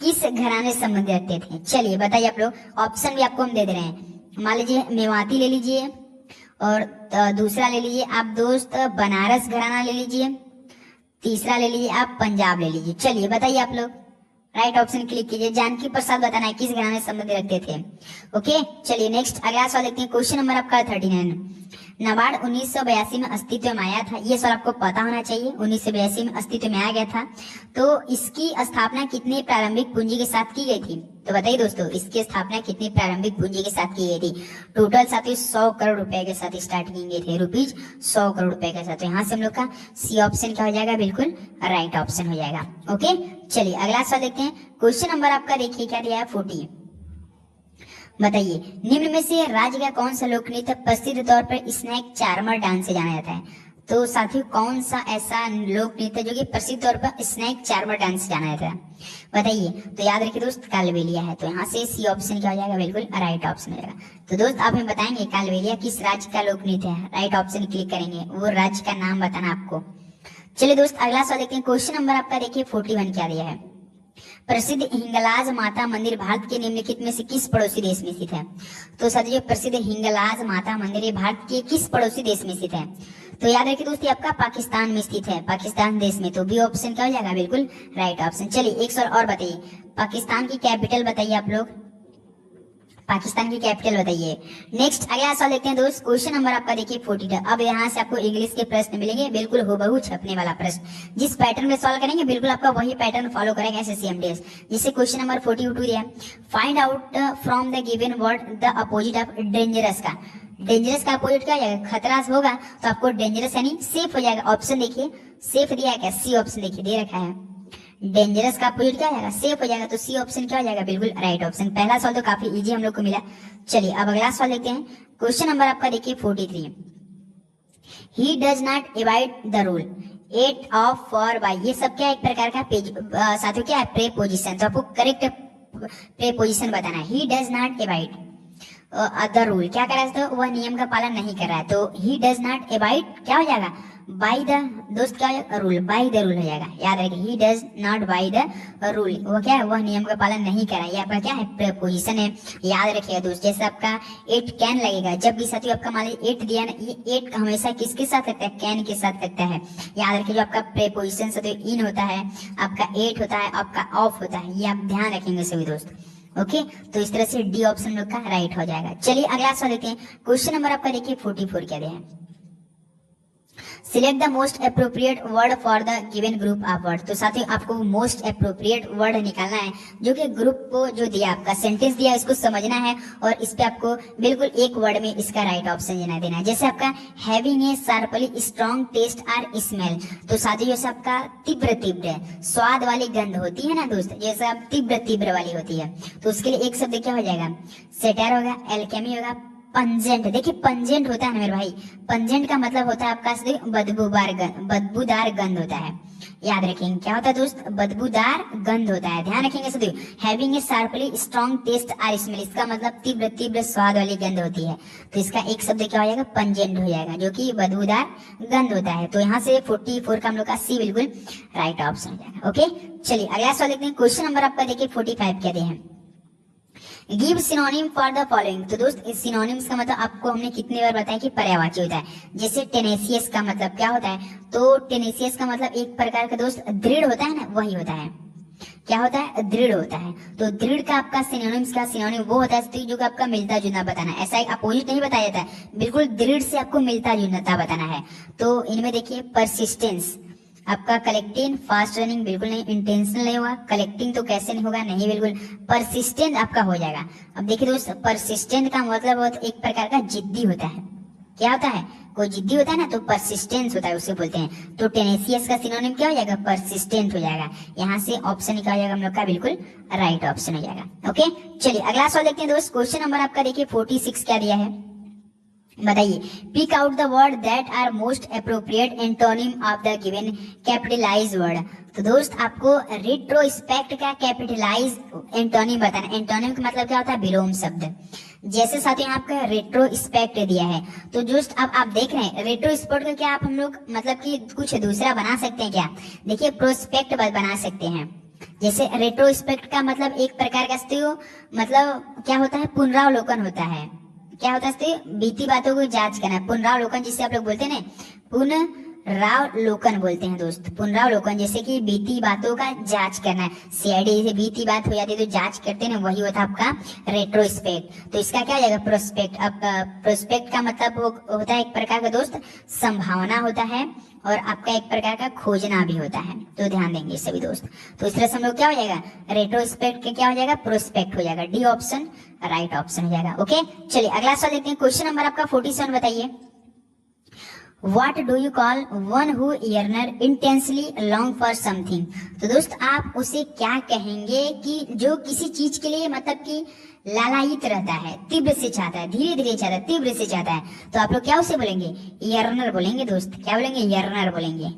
किस घराने से संबंध रखते थे? चलिए बताइए आप लोग, ऑप्शन भी आपको हम दे दे रहे हैं। मान लीजिए मेवाती ले लीजिए, और दूसरा ले लीजिए आप दोस्त बनारस घराना ले लीजिए, तीसरा ले लीजिए आप पंजाब ले लीजिए। चलिए बताइए आप लोग, राइट ऑप्शन क्लिक कीजिए। जानकी प्रसाद बताना है किस घराने से संबंध रखते थे। ओके चलिए नेक्स्ट अगला सवाल देखते हैं। क्वेश्चन नंबर आपका 39। नाबार्ड 1982 में अस्तित्व में आया था, ये सवाल आपको पता होना चाहिए। 1982 में अस्तित्व में आ गया था, तो इसकी स्थापना कितनी प्रारंभिक पूंजी के साथ की गई थी? तो बताइए दोस्तों, इसकी स्थापना कितनी प्रारंभिक पूंजी के साथ की गई थी? टोटल साथियों 100 करोड़ रुपए के साथ स्टार्ट की गई थी, रुपीज 100 करोड़ रुपए के साथ। तो यहाँ से हम लोग का सी ऑप्शन क्या हो जाएगा? बिल्कुल राइट ऑप्शन हो जाएगा। ओके चलिए अगला सवाल देखते हैं। क्वेश्चन नंबर आपका देखिए क्या दिया है 40। बताइए निम्न में से राज्य का कौन सा लोक नृत्य प्रसिद्ध तौर पर स्नैक चार्मर डांस से जाना जाता है? तो साथियों कौन सा ऐसा लोक नृत्य जो कि प्रसिद्ध तौर पर स्नेक चार्मर डांस जाना जाता है, बताइए। तो याद रखिए दोस्त, कालबेलिया है। तो यहाँ से सी ऑप्शन क्या हो जाएगा, बिल्कुल राइट ऑप्शन हो जाएगा। तो दोस्त आप हमें बताएंगे कालबेलिया किस राज्य का लोक नृत्य है, राइट ऑप्शन क्लिक करेंगे, वो राज्य का नाम बताना आपको। चलिए दोस्त अगला सवाल देखते हैं। क्वेश्चन नंबर आपका देखिए 41 क्या दिया है। प्रसिद्ध हिंगलाज माता मंदिर भारत के निम्नलिखित में से किस पड़ोसी देश में स्थित है। तो साथियों प्रसिद्ध हिंगलाज माता मंदिर भारत के किस पड़ोसी देश में स्थित है। तो याद रखिए दोस्तों आपका पाकिस्तान में स्थित है, पाकिस्तान देश में। तो बी ऑप्शन क्या हो जाएगा, बिल्कुल राइट ऑप्शन। चलिए एक सवाल और बताइए, पाकिस्तान की कैपिटल बताइए आप लोग, पाकिस्तान की कैपिटल बताइए। नेक्स्ट अगला सवाल देखते हैं दोस्त। क्वेश्चन नंबर आपका देखिए 42। अब यहाँ से आपको इंग्लिश के प्रश्न मिलेंगे, बिल्कुल हूबहू छपने वाला प्रश्न। जिस पैटर्न में सॉल्व करेंगे बिल्कुल आपका वही पैटर्न फॉलो करेगा एसएससी एमटीएस। जिससे क्वेश्चन नंबर 42 दिया है, find out from the given word the opposite of dangerous का। डेंजरस का अपोजिट क्या हो जाएगा, खतरा होगा, तो आपको डेंजरस यानी सेफ हो जाएगा। ऑप्शन देखिए सेफ दिया है क्या, सी ऑप्शन देखिए दे रखा है। डेंजरस का अपोजिट क्या हो जाएगा, सेफ हो जाएगा, तो सी ऑप्शन क्या हो जाएगा, बिल्कुल राइट ऑप्शन। पहला सवाल तो काफी इजी हम लोग को मिला। चलिए अब अगला सवाल देखते हैं। क्वेश्चन नंबर आपका देखिए 43। He does not avoid the rule 8 of for by, ये सब क्या एक प्रकार का साथियों क्या है, प्रेपोजिशन। तो आपको करेक्ट प्रेपोजिशन बताना है। ही does not avoid the rule, क्या कर रहा है, तो वह नियम का पालन नहीं कर रहा है। तो ही डज नॉट एवाइड क्या हो जाएगा, बाय द, दोस्त क्या हो जाएगा, रूल, बाय द रूल हो जाएगा। याद रखिए ही does not by the rule, वो क्या है, वह नियम का पालन नहीं कर रहा है। ये आपका क्या है, प्रेपोजिशन है। याद रखिएगा दोस्त, जैसे आपका इट कैन लगेगा, जब भी साथियों आपका मान लीजिए इट दिया ना, ये इट हमेशा किसके साथ लगता है, कैन के साथ लगता है। याद रखिए जो आपका प्रेपोजिशन साथियों इन होता है, आपका एट होता है, आपका ऑफ होता है, ये आप ध्यान रखेंगे सभी दोस्त। ओके तो इस तरह से डी ऑप्शन लोग का राइट हो जाएगा। चलिए अगला सवाल देखते हैं। क्वेश्चन नंबर आपका देखिए 44 क्या दिया है। Select the most appropriate word for the given group of word. तो साथियों आपको मोस्ट अप्रोप्रिएट वर्ड निकालना है जो कि ग्रुप को जो दिया आपका सेंटेंस दिया इसको समझना है, और इस पे आपको बिल्कुल एक वर्ड में इसका राइट ऑप्शन देना है। जैसे आपका having a sharply strong taste और स्मेल। तो साथियों जैसे आपका तीव्र तीव्र स्वाद वाली गंध होती है ना दोस्त, जैसे आप तीव्र तीव्र वाली होती है, तो उसके लिए एक शब्द क्या हो जाएगा, सेटायर होगा, एल्केमी होगा, पंजेंट। देखिए पंजेंट होता है ना मेरे भाई, पंजेंट का मतलब होता है आपका बदबूदार गंध होता है। याद रखेंगे क्या होता है दोस्त, बदबूदार गंध होता है, ध्यान रखेंगे सभी। Having a sharply strong taste और स्मेल, इसका मतलब तीव्र तीव्र स्वाद वाली गंध होती है। तो इसका एक शब्द क्या हो जाएगा, पंजेंट हो जाएगा, जो कि बदबूदार गंध होता है। तो यहाँ से 44 का हम लोग का सी बिल्कुल राइट ऑप्शन हो जाएगा। ओके चलिए अगला सवाल देखते हैं। क्वेश्चन नंबर आपका देखिए 45 क्या दिए हैं। Give synonym for the following. तो दोस्त इस सिनोनिम्स का मतलब आपको हमने कितनी बार बताया कि पर्यायवाची होता है। जैसे टेनेसियस का मतलब क्या होता है, तो टेनेसियस का मतलब एक प्रकार का दोस्त दृढ़ होता है ना, वही होता है, क्या होता है, दृढ़ होता है। तो दृढ़ का आपका सिनोनिम्स का सिनोनिम वो होता है जो आपका मिलता जुलता बताना है, ऐसा अपोजिट नहीं बताया जाता है, बिल्कुल दृढ़ से आपको मिलता जुलता बताना है। तो इनमें देखिए परसिस्टेंस आपका, कलेक्टिंग फास्ट रनिंग बिल्कुल नहीं, इंटेंशनल नहीं होगा, कलेक्टिंग तो कैसे नहीं होगा, नहीं बिल्कुल, परसिस्टेंट आपका हो जाएगा। अब देखिए दोस्त परसिस्टेंट का मतलब बहुत एक प्रकार का जिद्दी होता है, क्या होता है, कोई जिद्दी होता है ना तो परसिस्टेंस होता है, उसे बोलते हैं। तो टेनेसियस का सिनोनिम क्या हो जाएगा, परसिस्टेंट हो जाएगा। यहाँ से ऑप्शन क्या हो जाएगा हम लोग का, बिल्कुल राइट ऑप्शन हो जाएगा। ओके चलिए अगला सवाल देखते हैं दोस्त। क्वेश्चन नंबर आपका देखिए 46 क्या दिया है, बताइए। Pick out the word that are most appropriate antonym of the given capitalise word. तो दोस्त आपको रेट्रोस्पेक्ट का कैपिटलाइज एंटोनिम बताना। एंटोनिम का मतलब क्या होता है, विलोम शब्द। जैसे साथियों आपका रेट्रोस्पेक्ट दिया है, तो दोस्त अब आप देख रहे हैं रेट्रोस्पेक्ट का क्या आप हम लोग मतलब कि कुछ दूसरा बना सकते हैं क्या, देखिए प्रोस्पेक्ट बना सकते हैं। जैसे रेट्रोस्पेक्ट का मतलब एक प्रकार का मतलब क्या होता है, पुनरावलोकन होता है, क्या होता है, बीती बातों को जांच करना। पुनरावलोकन जिसे आप लोग बोलते हैं ना, पुनरावलोकन बोलते हैं दोस्त, पुनरावलोकन, जैसे कि बीती बातों का जांच करना है। सीआईडी से बीती बात हो जाती है तो जांच करते हैं ना, वही होता है आपका रेट्रोस्पेक्ट। तो इसका क्या हो जाएगा, प्रोस्पेक्ट। अब प्रोस्पेक्ट का मतलब होता है एक प्रकार का दोस्त संभावना होता है, और आपका एक प्रकार का खोजना भी होता है, तो ध्यान देंगे सभी दोस्त। तो इस तरह से हम लोग क्या हो जाएगा, रेट्रोस्पेक्ट क्या हो जाएगा, प्रोस्पेक्ट हो जाएगा। डी ऑप्शन राइट ऑप्शन हो जाएगा। ओके चलिए अगला सवाल देखते हैं। क्वेश्चन नंबर आपका 47 बताइए। What do you call one who yearner intensely long for something? तो दोस्त आप उसे क्या कहेंगे कि जो किसी चीज के लिए मतलब कि लालायित रहता है, तीव्र से चाहता है, धीरे धीरे चाहता है, तीव्र से चाहता है, तो आप लोग क्या उसे बोलेंगे, यर्नर बोलेंगे दोस्त। क्या बोलेंगे, यर्नर बोलेंगे।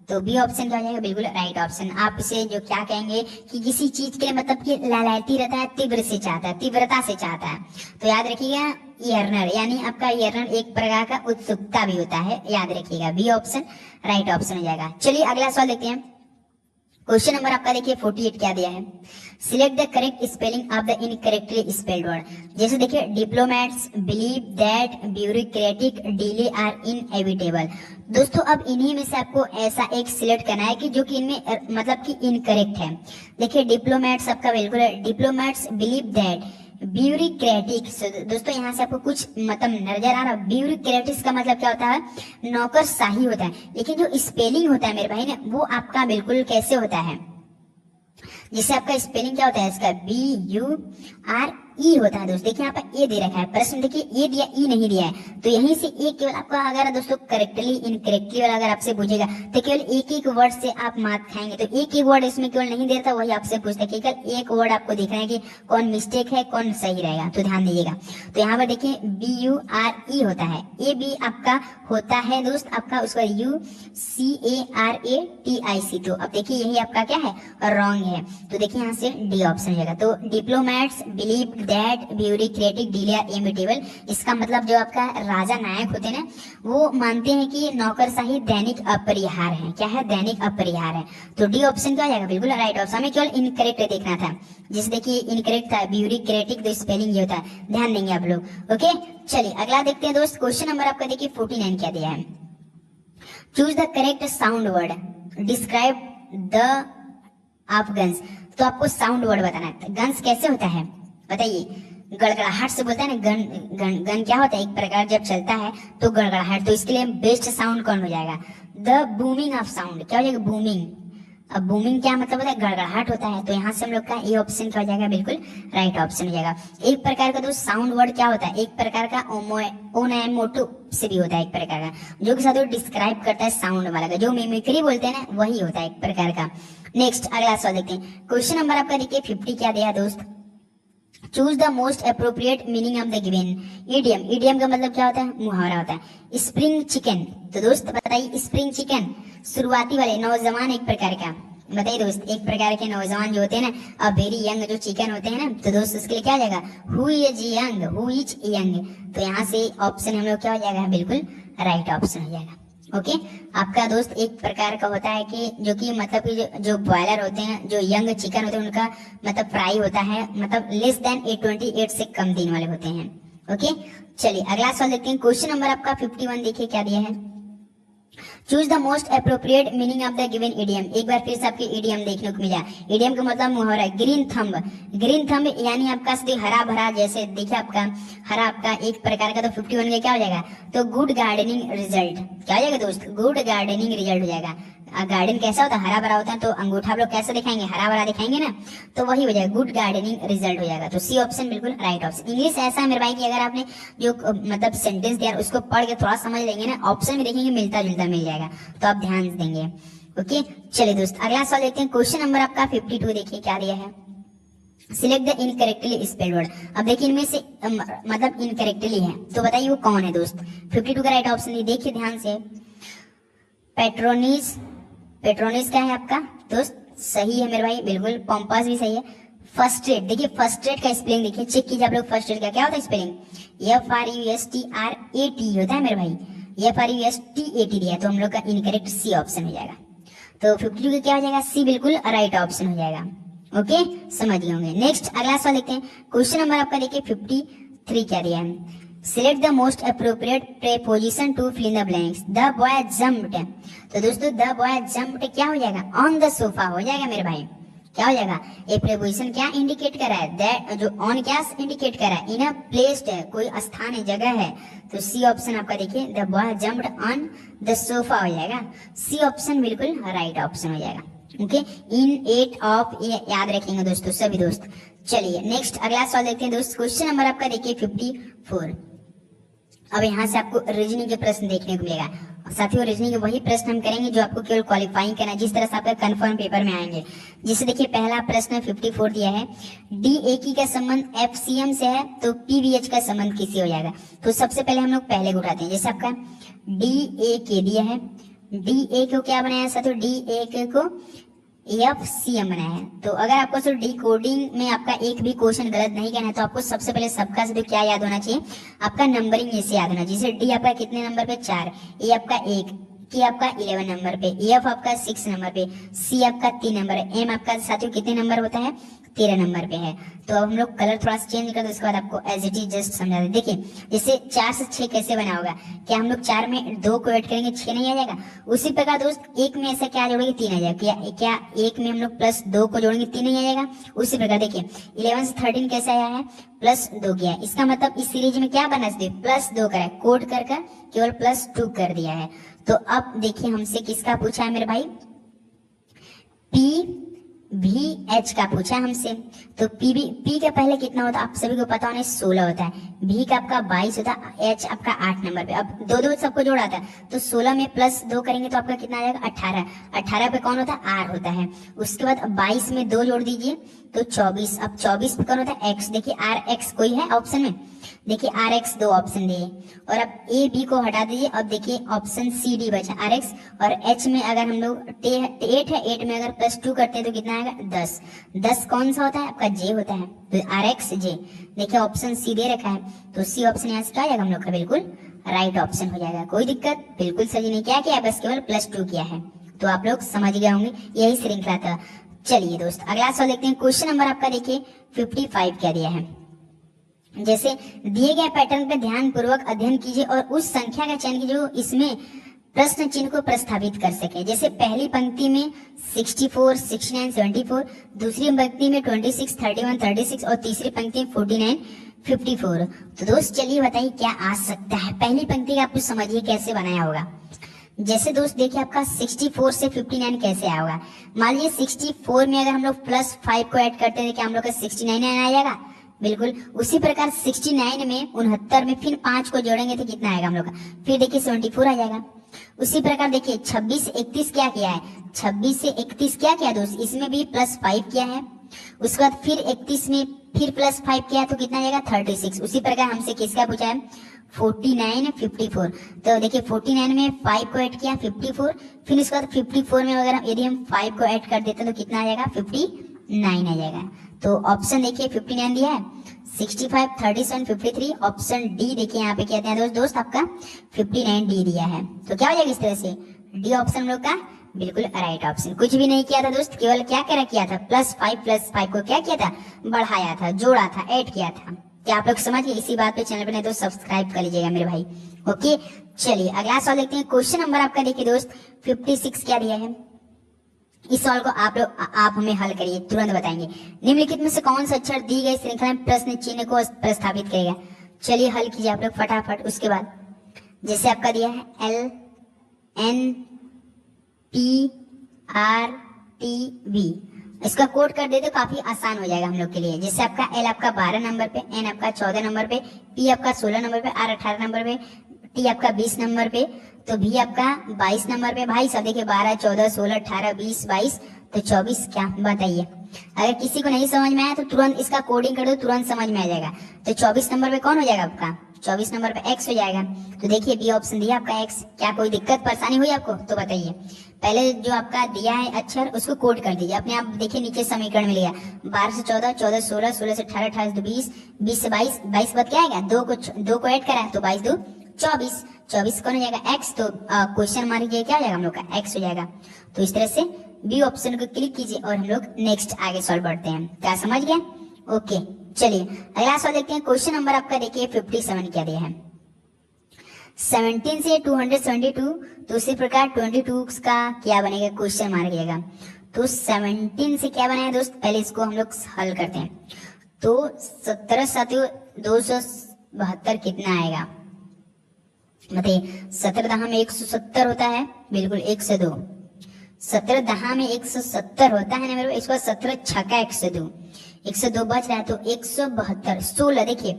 तो बी ऑप्शन क्या हो जाएगा, बिल्कुल राइट ऑप्शन। आप इसे जो क्या कहेंगे कि किसी चीज के लिए मतलब कि लालायती रहता है, तीव्र से चाहता है, तीव्रता से चाहता है, तो याद रखिएगा यर्नर, यानी आपका यर्नर एक प्रकार का उत्सुकता भी होता है, याद रखिएगा। बी ऑप्शन राइट ऑप्शन हो जाएगा। चलिए अगला सवाल देखते हैं। क्वेश्चन नंबर आपका देखिए 48 क्या दिया है, select the correct spelling of the incorrectly spelled word. जैसे देखिए diplomats believe that bureaucratic delay are inevitable. दोस्तों अब इन्हीं में से आपको ऐसा एक सिलेक्ट करना है कि जो कि इनमें मतलब कि इनकरेक्ट है। देखिए डिप्लोमेट्स आपका बिल्कुल है, डिप्लोमेट्स बिलीव दैट ब्यूरोक्रेटिक। दोस्तों यहाँ से आपको कुछ मतलब नजर आ रहा है, ब्यूरोक्रेटिक्स का मतलब क्या होता है, नौकरशाही होता है। लेकिन जो स्पेलिंग होता है मेरे भाई ने, वो आपका बिल्कुल कैसे होता है, जिससे आपका स्पेलिंग क्या होता है इसका, BURE होता है दोस्त। देखिए यहाँ पर ए दे रखा है, प्रश्न देखिए ए दिया, ई नहीं दिया है, तो यहीं से ए केवल आपका अगर दोस्तों करेक्टली इनकरेक्टली वाला अगर आपसे पूछेगा तो केवल एक एक वर्ड से आप मात खाएंगे। तो एक एक वर्ड इसमें केवल नहीं देता, वही आपसे पूछता है, केवल एक वर्ड आपको देखना है कि कौन मिस्टेक है कौन सही रहेगा, तो ध्यान दीजिएगा। तो यहाँ पर देखिए BURE होता है, ए बी आपका होता है दोस्त आपका उसका UCARATIC। तो अब देखिए यही आपका क्या है, रॉन्ग है। तो देखिए यहाँ से डी ऑप्शन हो जाएगा। तो diplomats believe that bureaucratic delay are inevitable, इसका मतलब जो आपका राजा नायक होते हैं ना, वो मानते हैं कि नौकरशाही दैनिक अपरिहार है। क्या है, दैनिक अपरिहार है। तो डी ऑप्शन क्या हो जाएगा, बिल्कुल राइट ऑप्शन। हमें केवल इनकरेक्ट देखना था, जिसे देखिए इनकरेक्ट था ब्यूरोक्रेटिक, तो स्पेलिंग ये होता है, ध्यान देंगे आप लोग। ओके चलिए अगला देखते हैं दोस्त। क्वेश्चन नंबर आपका देखिए 49 क्या दिया है, choose the correct sound word, describe the of guns. तो आपको साउंड वर्ड बताना है। गन्स कैसे होता है बताइए, गड़गड़ाहट से बोलता है ना, गन गन गन क्या होता है, एक प्रकार जब चलता है तो गड़गड़ाहट। तो इसके लिए बेस्ट साउंड कौन हो जाएगा, द बूमिंग ऑफ साउंड। क्या हो जाएगा, बूमिंग। अब बूमिंग क्या मतलब होता है, गड़गड़ाहट होता है। तो यहाँ से हम लोग का ए ऑप्शन क्या हो जाएगा, बिल्कुल राइट ऑप्शन हो जाएगा। एक प्रकार का दोस्त साउंड वर्ड क्या होता है, एक प्रकार का ओनोमोटो से भी होता है, एक प्रकार का जो के साथ डिस्क्राइब करता है साउंड वाला का, जो मिमिक्री बोलते हैं ना, वही होता है एक प्रकार का। नेक्स्ट अगला सवाल देखते हैं। क्वेश्चन नंबर आपका देखिए 50 क्या दिया दोस्त, choose the most appropriate meaning of the given idiom. Idiom का मतलब क्या होता है, मुहावरा होता है। स्प्रिंग चिकन, तो दोस्त बताइए स्प्रिंग चिकन, शुरुआती वाले नौजवान एक प्रकार का, बताइए दोस्त एक प्रकार के नौजवान जो होते हैं ना, अब वेरी यंग जो चिकन होते हैं ना, तो दोस्त उसके लिए क्या हो जाएगा, who is young, who is young. तो यहाँ से ऑप्शन हम लोग क्या हो जाएगा, बिल्कुल राइट ऑप्शन हो जाएगा। ओके आपका दोस्त एक प्रकार का होता है कि जो कि मतलब कि जो बॉयलर होते हैं, जो यंग चिकन होते हैं, उनका मतलब फ्राई होता है, मतलब लेस देन 28 से कम दिन वाले होते हैं। ओके चलिए अगला सवाल देखते हैं। क्वेश्चन नंबर आपका 51 देखिए क्या दिया है, choose the most appropriate meaning of the given idiom. एक बार फिर से आपके इडियम देखने को मिला। इडियम का मतलब मुहावरा है, ग्रीन थंब। ग्रीन थंब यानी आपका हरा भरा, जैसे देखिए आपका हरा आपका एक प्रकार का, तो 51 का क्या हो जाएगा, तो गुड गार्डनिंग रिजल्ट। क्या हो जाएगा दोस्त, गुड गार्डनिंग रिजल्ट हो जाएगा। गार्डन कैसा होता है, हरा भरा होता है, तो अंगूठा आप लोग कैसे दिखाएंगे, हरा भरा दिखाएंगे ना, तो वही हो जाएगा, गुड गार्डनिंग रिजल्ट हो जाएगा। तो सी ऑप्शन बिल्कुल राइट ऑप्शन। इंग्लिश ऐसा है मेरे भाई कि अगर आपने जो मतलब सेंटेंस दिया उसको पढ़ के थोड़ा समझ लेंगे ना, ऑप्शन में देखेंगे मिलता जुलता मिल जाएगा, तो आप ध्यान देंगे। ओके चलिए दोस्त अगला सवाल देखते हैं। क्वेश्चन नंबर आपका 52 देखिए क्या दिया है, select the incorrectly spelled word. अब देखिए इनमें से मतलब इनकरेक्टली है, तो बताइए वो कौन है दोस्त। 52 का राइट ऑप्शन देखिए ध्यान से, पेट्रोनिस। पेट्रोनिस क्या है आपका दोस्त, सही है मेरे भाई बिल्कुल। पॉम्पस भी सही है। फर्स्ट्रेट, देखिए फर्स्ट्रेट का स्पेलिंग देखिए, चेक कीजिए आप लोग फर्स्ट्रेट का क्या होता है स्पेलिंग, FRUSTRAT होता है मेरे भाई, FRUSTAT दिया, तो हम लोग का इनकरेक्ट सी ऑप्शन हो जाएगा। तो 52 का क्या हो जाएगा, सी बिल्कुल राइट ऑप्शन हो जाएगा। ओके समझ गए होंगे। नेक्स्ट अगला सवाल देखते हैं। क्वेश्चन नंबर आपका देखिए 53 क्या दिया है, select the most appropriate preposition to fill in the blanks. The boy jumped, तो दोस्तों द बॉय जंप्ड क्या हो जाएगा, ऑन द सोफा हो जाएगा मेरे भाई। क्या हो जाएगा, ये प्रेपोजिशन क्या इंडिकेट कर रहा है, दैट जो ऑन क्या इंडिकेट कर रहा है, इन अ प्लेस्ड है, कोई स्थान है, जगह है। तो सी ऑप्शन आपका देखिए, the boy jumped on the sofa हो जाएगा। सी ऑप्शन बिल्कुल राइट ऑप्शन हो जाएगा। ओके इन 8 ऑफ, ये याद रखेंगे दोस्तों सभी दोस्त। चलिए नेक्स्ट अगला सवाल देखते हैं दोस्त। क्वेश्चन नंबर आपका देखिए 54, अब यहाँ से आपको रीजनिंग के प्रश्न देखने को मिलेगा। साथियों रीजनिंग के वही प्रश्न हम करेंगे जो आपको केवल क्वालिफाइंग करना है, जिस तरह से आपका कंफर्म पेपर में आएंगे। जिसे देखिए पहला प्रश्न 54 दिया है, DAQ का संबंध FCM से है तो PVH का संबंध किससे हो जाएगा। तो सबसे पहले हम लोग पहले को उठाते हैं। जैसे आपका DAQ दिया है, DAQ को क्या बनाया साथियों, DAQ को FCM बनाया है। तो अगर आपको सिर्फ डिकोडिंग में आपका एक भी क्वेश्चन गलत नहीं करना है तो आपको सबसे पहले सबका से क्या याद होना चाहिए, आपका नंबरिंग ऐसे याद होना चाहिए। जैसे डी आपका कितने नंबर पे 4, ए आपका 1, के आपका 11 नंबर पे, एफ आपका 6 नंबर पे, सी आपका 3 नंबर है, एम आपका साथियों कितने नंबर होता है, 13 नंबर पे है। तो अब हम लोग कलर थोड़ा सा चेंज कर दो, उसके बाद आपको एज इट इज जस्ट समझा दे। देखिए जैसे 4 से 6 कैसे बना होगा, क्या हम लोग 4 में 2 को ऐड करेंगे 6 नहीं आ जाएगा। उसी प्रकार दोस्त एक में ऐसा क्या जोड़ेंगे 3 आ जाएगा। क्या एक में हम लोग प्लस 2 को जोड़ेंगे 3 नहीं आ जाएगा। उसी प्रकार देखिए 11 से 13 कैसे आया है, प्लस 2 किया है। इसका मतलब इस सीरीज में क्या बना है, प्लस 2 करा है, कोड कर केवल प्लस 2 कर दिया है। तो अब देखिए हमसे किसका पूछा है मेरे भाई, PVH का पूछा है हमसे। तो P के पहले कितना होता है आप सभी को पता होना, 16 होता है। V का आपका 22 होता है, H आपका 8 नंबर पे। अब दो दो सबको जोड़ा था तो 16 में प्लस 2 करेंगे तो आपका कितना आ जाएगा 18। 18 पे कौन होता है, R होता है। उसके बाद 22 में 2 जोड़ दीजिए तो 24। अब 24 पे कौन होता है, X। देखिए RX कोई है ऑप्शन में, देखिए RX 2 ऑप्शन दिए और अब A B को हटा दीजिए। अब देखिए ऑप्शन C D बचा RX और H में अगर हम लोग 8 है, 8 में अगर प्लस 2 करते हैं तो कितना आएगा 10। 10 कौन सा होता है आपका J होता है, तो RX J। देखिए ऑप्शन C दे रखा है तो C ऑप्शन यहाँ से क्या जाएगा हम लोग का, बिल्कुल राइट ऑप्शन हो जाएगा। कोई दिक्कत, बिल्कुल सही नहीं क्या किया, बस केवल प्लस 2 किया है। तो आप लोग समझ गए होंगे, यही श्रृंखला था। चलिए दोस्त अगला सवाल देखते हैं। क्वेश्चन नंबर आपका देखिए 55 क्या दिया है। जैसे दिए गए पैटर्न पे ध्यान पूर्वक अध्ययन कीजिए और उस संख्या का चयन कीजिए जो इसमें प्रश्न चिन्ह को प्रस्तावित कर सके। जैसे पहली पंक्ति में 64, 69, 74, दूसरी पंक्ति में 26, 31, 36 और तीसरी पंक्ति में 49, 54। तो दोस्त चलिए बताइए क्या आ सकता है। पहली पंक्ति का आप समझिए कैसे बनाया होगा। जैसे दोस्त देखिए आपका 64 से 59 कैसे आया होगा। मान लीजिए 64 में अगर हम लोग प्लस 5 को ऐड करते हैं क्या हम लोग का 69 आ जाएगा, बिल्कुल। उसी प्रकार 69 में 69 में फिर 5 को जोड़ेंगे तो कितना आएगा हम लोग का, फिर देखिए 74 आ जाएगा। उसी प्रकार देखिए 26 से 31 क्या किया है, 26 से 31 क्या किया दोस्त, इसमें भी प्लस 5 किया है। उसके बाद फिर 31 में फिर प्लस 5 किया तो कितना आएगा 36। उसी प्रकार हमसे किसका पूछा है 49, 54। तो देखिए 49 में 5 को ऐड किया 54, फिर उसके बाद 54 में अगर यदि हम 5 को ऐड कर देते तो कितना आ जाएगा 59 आ जाएगा। तो ऑप्शन देखिए 59 दिया है, 65, 37, 53। ऑप्शन डी देखिए यहाँ पे कहते हैं दोस्त आपका 59 डी दिया है। तो क्या हो जाएगा इस तरह से, डी ऑप्शन हम लोग का बिल्कुल राइट ऑप्शन। कुछ भी नहीं किया था दोस्त, केवल क्या किया था प्लस 5 को क्या किया था, बढ़ाया था, जोड़ा था, ऐड किया था। क्या आप लोग समझ गए। इसी बात पे चैनल पे नहीं तो सब्सक्राइब कर लीजिएगा मेरे भाई। ओके चलिए अगला सवाल देखते हैं। क्वेश्चन नंबर आपका देखिए दोस्त 56 क्या दिया है। इस सवाल को आप हमें हल करिए, तुरंत बताएंगे। निम्नलिखित में से कौन सा अक्षर दी गई श्रृंखला में प्रश्न चिन्ह को प्रस्तावित करेगा। चलिए हल कीजिए आप लोग फटाफट। उसके बाद जैसे आपका दिया है L N P R T V, इसका कोड कर दे तो काफी आसान हो जाएगा हम लोग के लिए। जैसे आपका L आपका 12 नंबर पे, N आपका 14 नंबर पे, P आपका 16 नंबर पे, R 18 नंबर पे, T आपका 20 नंबर पे, तो V आपका 22 नंबर पे। भाई सब देखिए 12, 14, 16, 18, 20, 22 तो 24। क्या बताइए, अगर किसी को नहीं समझ में आया तो तुरंत इसका कोडिंग कर दो, तुरंत समझ में आ जाएगा। तो 24 नंबर पे कौन हो जाएगा आपका, 24 नंबर पे X हो जाएगा। तो देखिए बी ऑप्शन दिया आपका X। क्या कोई दिक्कत परेशानी हुई आपको तो बताइए। पहले जो आपका दिया है अक्षर उसको कोड कर दीजिए अपने आप। देखिए नीचे समीकरण मिलेगा 12 से 14, 14 से 16, 16 से 18, 18 से 20, 20 से 22, 22 बाद क्या आएगा 2 को ऐड करा है तो 22 2 24, 24 कौन हो जाएगा X। तो क्वेश्चन मार्क क्या हो जाएगा हम लोग का X हो जाएगा। तो इस तरह से बी ऑप्शन को क्लिक कीजिए और हम लोग नेक्स्ट आगे सॉल्व बढ़ते हैं। क्या समझ गए। ओके चलिए अगला सवाल देखते हैं। क्वेश्चन नंबर आपका देखिए 57 क्या दिया है। 17 से 272, तो उसी प्रकार 22 का क्या बनेगा, क्वेश्चन मार्क जाएगा। तो 17 से क्या बनाया दोस्त, पहले इसको हम लोग हल करते हैं। तो 17 साथियों 272 कितना आएगा बताइए। 17 दहा में 170 होता है, बिल्कुल 1 से 2 17 दहा में 170 होता है ना मेरे, इसको 17 छक्का 102, 102 बच रहा है तो 172, 16। देखिए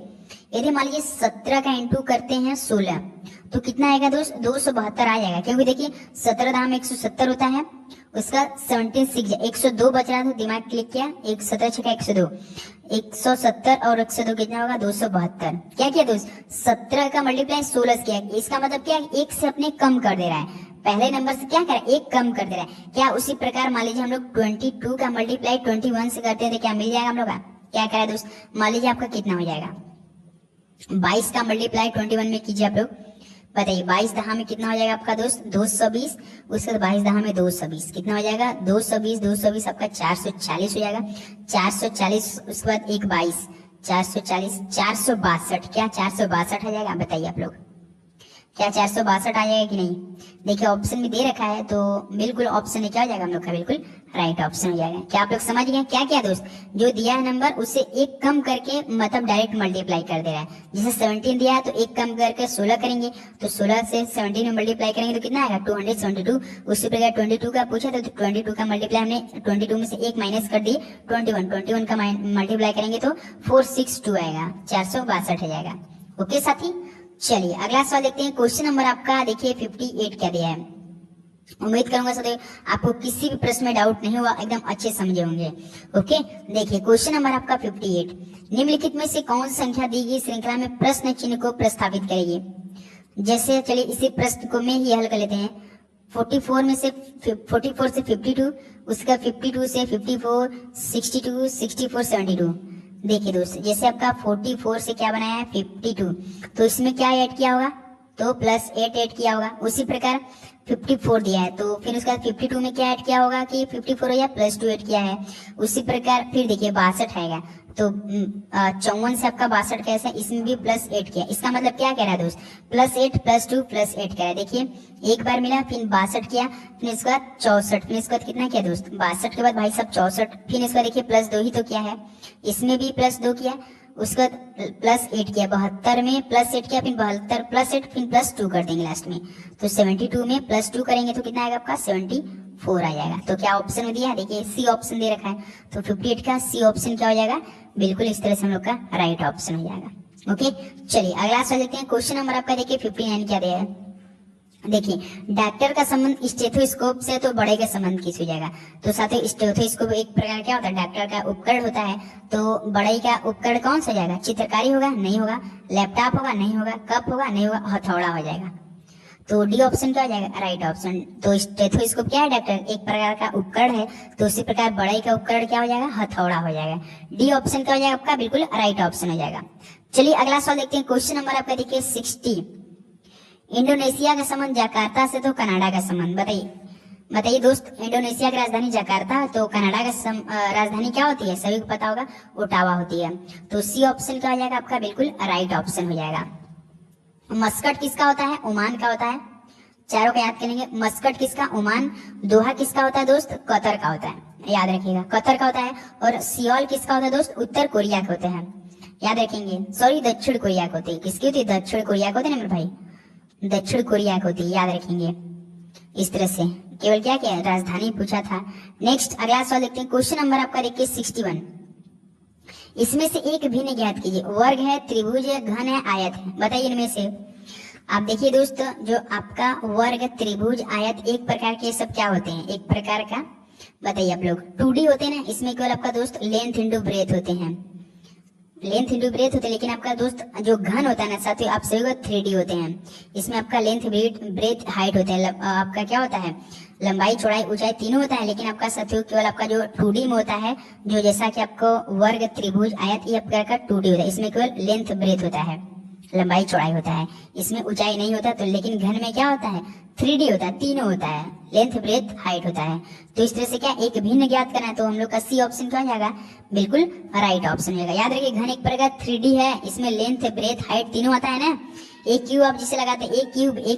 यदि मान लीजिए 17 का इंटू करते हैं 16 तो कितना आएगा दोस्त, 272 आ जाएगा, क्योंकि देखिए 17 दाम 170 होता है, उसका 17 6 102 बच रहा था, दिमाग क्लिक किया, 17 छक्का 102, 170 और 102 कितना होगा, 272। क्या किया दोस्त, 17 का मल्टीप्लाई 16 से किया, इसका मतलब क्या है, एक से अपने कम कर दे रहा है, पहले नंबर से क्या करें, एक कम कर दे रहा है। क्या उसी प्रकार मान लीजिए हम लोग 22 का मल्टीप्लाई 21 से करते हैं तो क्या मिल जाएगा हम लोग का, क्या करें दोस्त, मान लीजिए आपका कितना हो जाएगा, 22 का मल्टीप्लाई 21 में कीजिए आप लोग, बताइए 22 दहा में कितना हो जाएगा आपका दोस्त, 220, उसके बाद 22 दहा में 220 कितना हो जाएगा, 220 आपका 440 हो जाएगा, 440 उसके बाद एक 22, 440 462, क्या 462 आ जाएगा, बताइए आप लोग, क्या 462 आ जाएगा कि नहीं। देखिए ऑप्शन में दे रखा है तो बिल्कुल ऑप्शन में क्या हो जाएगा हम लोग का, बिल्कुल राइट ऑप्शन हो जाएगा। क्या आप लोग समझ गए, क्या क्या दोस्त, जो दिया है नंबर उससे एक कम करके मतलब डायरेक्ट मल्टीप्लाई कर दे रहा है, जैसे 17 दिया है तो एक कम करके 16 करेंगे, तो 16 से 17 में मल्टीप्लाई करेंगे तो कितना आएगा, 272। उसी प्रकार 22 का पूछा तो 22 का मल्टीप्लाई हमने 22 में से एक माइनस कर दिए, 21 का मल्टीप्लाई करेंगे तो 462 आएगा, 462 आ जाएगा। ओके साथी, चलिए अगला सवाल देखते हैं। क्वेश्चन नंबर आपका देखिए 58 क्या दिया है। उम्मीद करूंगा साथियों आपको किसी भी प्रश्न में डाउट नहीं हुआ, एकदम अच्छे समझे होंगे। ओके, देखिए क्वेश्चन नंबर आपका 58, निम्नलिखित में से कौन सी संख्या दी गई श्रृंखला में प्रश्न चिन्ह को प्रस्तावित करेगी। जैसे चलिए इसी प्रश्न को में ही हल कर लेते हैं। 44 में से 44 से 52, उसका 52 से 54, 62, 64, 72। देखिए दोस्त जैसे आपका 44 से क्या बनाया है 52, तो इसमें क्या ऐड किया होगा, तो प्लस 8 ऐड किया होगा। उसी प्रकार 54 दिया है तो फिर उसका 52 में क्या ऐड किया होगा कि 54 या प्लस 2 ऐड किया है। उसी प्रकार फिर देखिए 62 आएगा तो 54 से आपका 62 कैसे, इसमें भी प्लस 8 किया। इसका मतलब क्या कह रहा है दोस्त, प्लस 8 प्लस 2 प्लस 8 कह रहा है। देखिए एक बार मिला, फिर 62 किया, फिर इसके बाद 64, फिर इसके बाद कितना किया दोस्त 62 के बाद भाई सब 64, फिर इसका देखिए प्लस 2 ही तो किया है, इसमें भी प्लस 2 किया, उसके बाद प्लस 8 किया, 72 में प्लस 8 किया, फिर 72 प्लस 8 फिर प्लस 2 कर देंगे लास्ट में, तो 72 में प्लस 2 करेंगे तो कितना आएगा आपका 74 आ जाएगा। तो क्या ऑप्शन में दिया है, देखिए सी ऑप्शन दे रखा है, तो 58 का सी ऑप्शन क्या हो जाएगा, बिल्कुल इस तरह से हम लोग का राइट ऑप्शन हो जाएगा। ओके, चलिए अगला सवाल देखते हैं। क्वेश्चन नंबर आपका देखिए 59 क्या दिया है। देखिए डॉक्टर का संबंध स्टेथोस्कोप से तो बड़े का संबंध किस हो जाएगा। तो साथियों स्टेथोस्कोप एक प्रकार क्या होता है, डॉक्टर का उपकरण होता है, तो बड़े का उपकरण कौन सा हो जाएगा, चित्रकारी होगा नहीं होगा, लैपटॉप होगा नहीं होगा, कप होगा नहीं होगा, हथौड़ा हो जाएगा। तो डी ऑप्शन क्या हो जाएगा, राइट ऑप्शन। तो स्टेथोस्कोप क्या है डॉक्टर, एक प्रकार का उपकरण है, तो उसी प्रकार बड़े का उपकरण क्या हो जाएगा, हथौड़ा हो जाएगा। डी ऑप्शन क्या हो जाएगा आपका, बिल्कुल राइट ऑप्शन हो जाएगा। चलिए अगला सवाल देखते हैं। क्वेश्चन नंबर आपका देखिए 60, इंडोनेशिया का संबंध जकार्ता से तो कनाडा का संबंध, बताइए दोस्त। इंडोनेशिया की राजधानी जकार्ता, तो कनाडा का राजधानी क्या होती है, सभी को पता होगा ओटावा होती है। तो सी ऑप्शन क्या हो जाएगा आपका, बिल्कुल राइट ऑप्शन हो जाएगा। मस्कट किसका होता है, ओमान का होता है, चारों को याद करेंगे। मस्कट किसका, ओमान। दोहा किसका होता है दोस्त, कतर का होता है, याद रखिएगा कतर का होता है। और सियोल किसका होता है दोस्त, उत्तर कोरिया के होते हैं, याद रखेंगे। सॉरी दक्षिण कोरिया के होते हैं, किसकी होती है, दक्षिण कोरिया के होते हैं ना मेरे भाई, दक्षिण कोरिया की होती है, याद रखेंगे। इस तरह से केवल क्या क्या राजधानी पूछा था। नेक्स्ट अगला सवाल देखते हैं। क्वेश्चन नंबर आपका देखिए 61, इसमें से एक भिन्न ज्ञात कीजिए। वर्ग है, त्रिभुज है, घन है, आयत है, बताइए इनमें से। आप देखिए दोस्त जो आपका वर्ग, त्रिभुज, आयत एक प्रकार के सब क्या होते हैं, एक प्रकार का बताइए आप लोग 2D होते हैं ना, इसमें केवल आपका दोस्त लेंथ इंटू ब्रेथ होते हैं, लेंथ इंटू ब्रेथ होते हैं। लेकिन आपका दोस्त जो घन होता है ना साथियों, आप सभी को 3D होते हैं, इसमें आपका लेंथ ब्रेथ हाइट होता है। आपका क्या होता है, लंबाई चौड़ाई ऊंचाई तीनों होता है। लेकिन आपका साथियों केवल आपका जो 2D में होता है, जो जैसा कि आपको वर्ग, त्रिभुज, आयत ये प्रकार का 2D होता है, इसमें केवल लेंथ ब्रेथ होता है, लंबाई चौड़ाई होता है, इसमें ऊंचाई नहीं होता। तो लेकिन घन में क्या होता है, 3D होता है, तीनों होता है, लेंथ ब्रेथ हाइट होता है। तो इस तरह से क्या एक भिन्न ज्ञात करना है, तो हम लोग का सी ऑप्शन क्या हो जाएगा, बिल्कुल राइट ऑप्शन हो जाएगा। याद रखिए घन एक प्रकार 3D है, इसमें लेंथ ब्रेथ हाइट तीनों आता है ना। एक क्यूब आप जिसे लगाते हैं, एक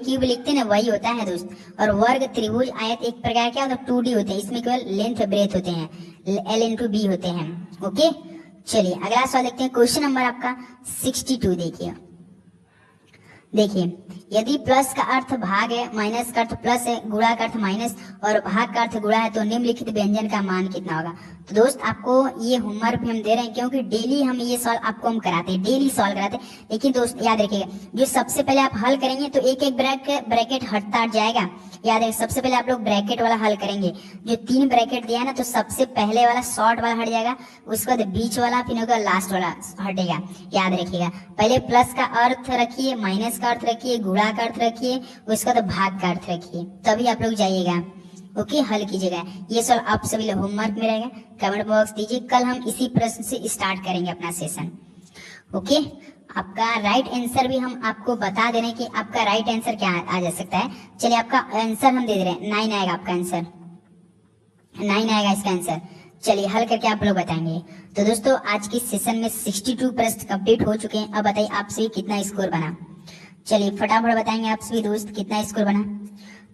क्यूब लिखते हैं ना, वही होता है दोस्त। और वर्ग, त्रिभुज, आयत एक प्रकार क्या होता है 2D होते हैं, इसमें केवल लेंथ ब्रेथ होते हैं, L इंटू B होते हैं। ओके, चलिए अगला सवाल देखते हैं। क्वेश्चन नंबर आपका 62 देखिए देखिए, यदि प्लस का अर्थ भाग है, माइनस का अर्थ प्लस है, गुणा का अर्थ माइनस और भाग का अर्थ गुणा है, तो निम्नलिखित व्यंजन का मान कितना होगा। तो दोस्त आपको ये होमवर्क भी हम दे रहे हैं क्योंकि डेली हम ये सॉल्व आपको हम कराते हैं, डेली सॉल्व कराते हैं। लेकिन दोस्त याद रखिएगा, जो सबसे पहले आप हल करेंगे तो एक एक ब्रैकेट हटता जाएगा। याद है, सबसे पहले आप लोग ब्रैकेट वाला हल करेंगे, जो 3 ब्रैकेट दिया है ना, तो सबसे पहले वाला शॉर्ट वाला हट जाएगा, उसके बाद बीच वाला, फिर होगा लास्ट वाला हटेगा। याद रखिएगा, पहले प्लस का अर्थ रखिए, माइनस का अर्थ रखिए, गुणा का अर्थ रखिए, उसका तो भाग का अर्थ रखिए, तभी आप लोग जाइएगा। ओके, हल कीजिएगा। ये सवाल आप सभी लोग होमवर्क में रहेगा, कमेंट बॉक्स दीजिए। कल हम इसी प्रश्न से स्टार्ट करेंगे अपना सेशन। ओके, आपका राइट आंसर भी हम आपको बता दे रहे हैं कि आपका राइट आंसर क्या आ जा सकता है। चलिए, आपका आंसर हम दे दे रहे हैं, 9 आएगा आपका आंसर, 9 आएगा इसका आंसर। चलिए, हल करके आप लोग बताएंगे। तो दोस्तों, आज की सेशन में 62 प्रश्न कंप्लीट हो चुके हैं। अब बताइए आपसे कितना स्कोर बना। चलिए फटाफट बताएंगे आप सभी दोस्त कितना स्कोर बना।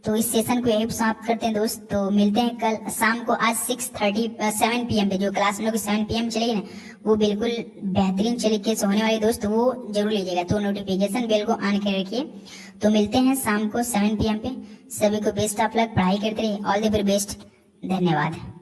तो इस सेशन को यही समाप्त करते हैं दोस्त। तो मिलते हैं कल शाम को, आज 7 PM पे जो क्लास हम लोग 7 PM चलेगी ना, वो बिल्कुल बेहतरीन तरीके से होने वाली दोस्त, वो जरूर लीजिएगा। तो नोटिफिकेशन बेल को ऑन कर रखिए। तो मिलते हैं शाम को 7 PM पे। सभी को बेस्ट ऑफ लक, पढ़ाई करते रहिए। ऑल द वेरी बेस्ट, धन्यवाद।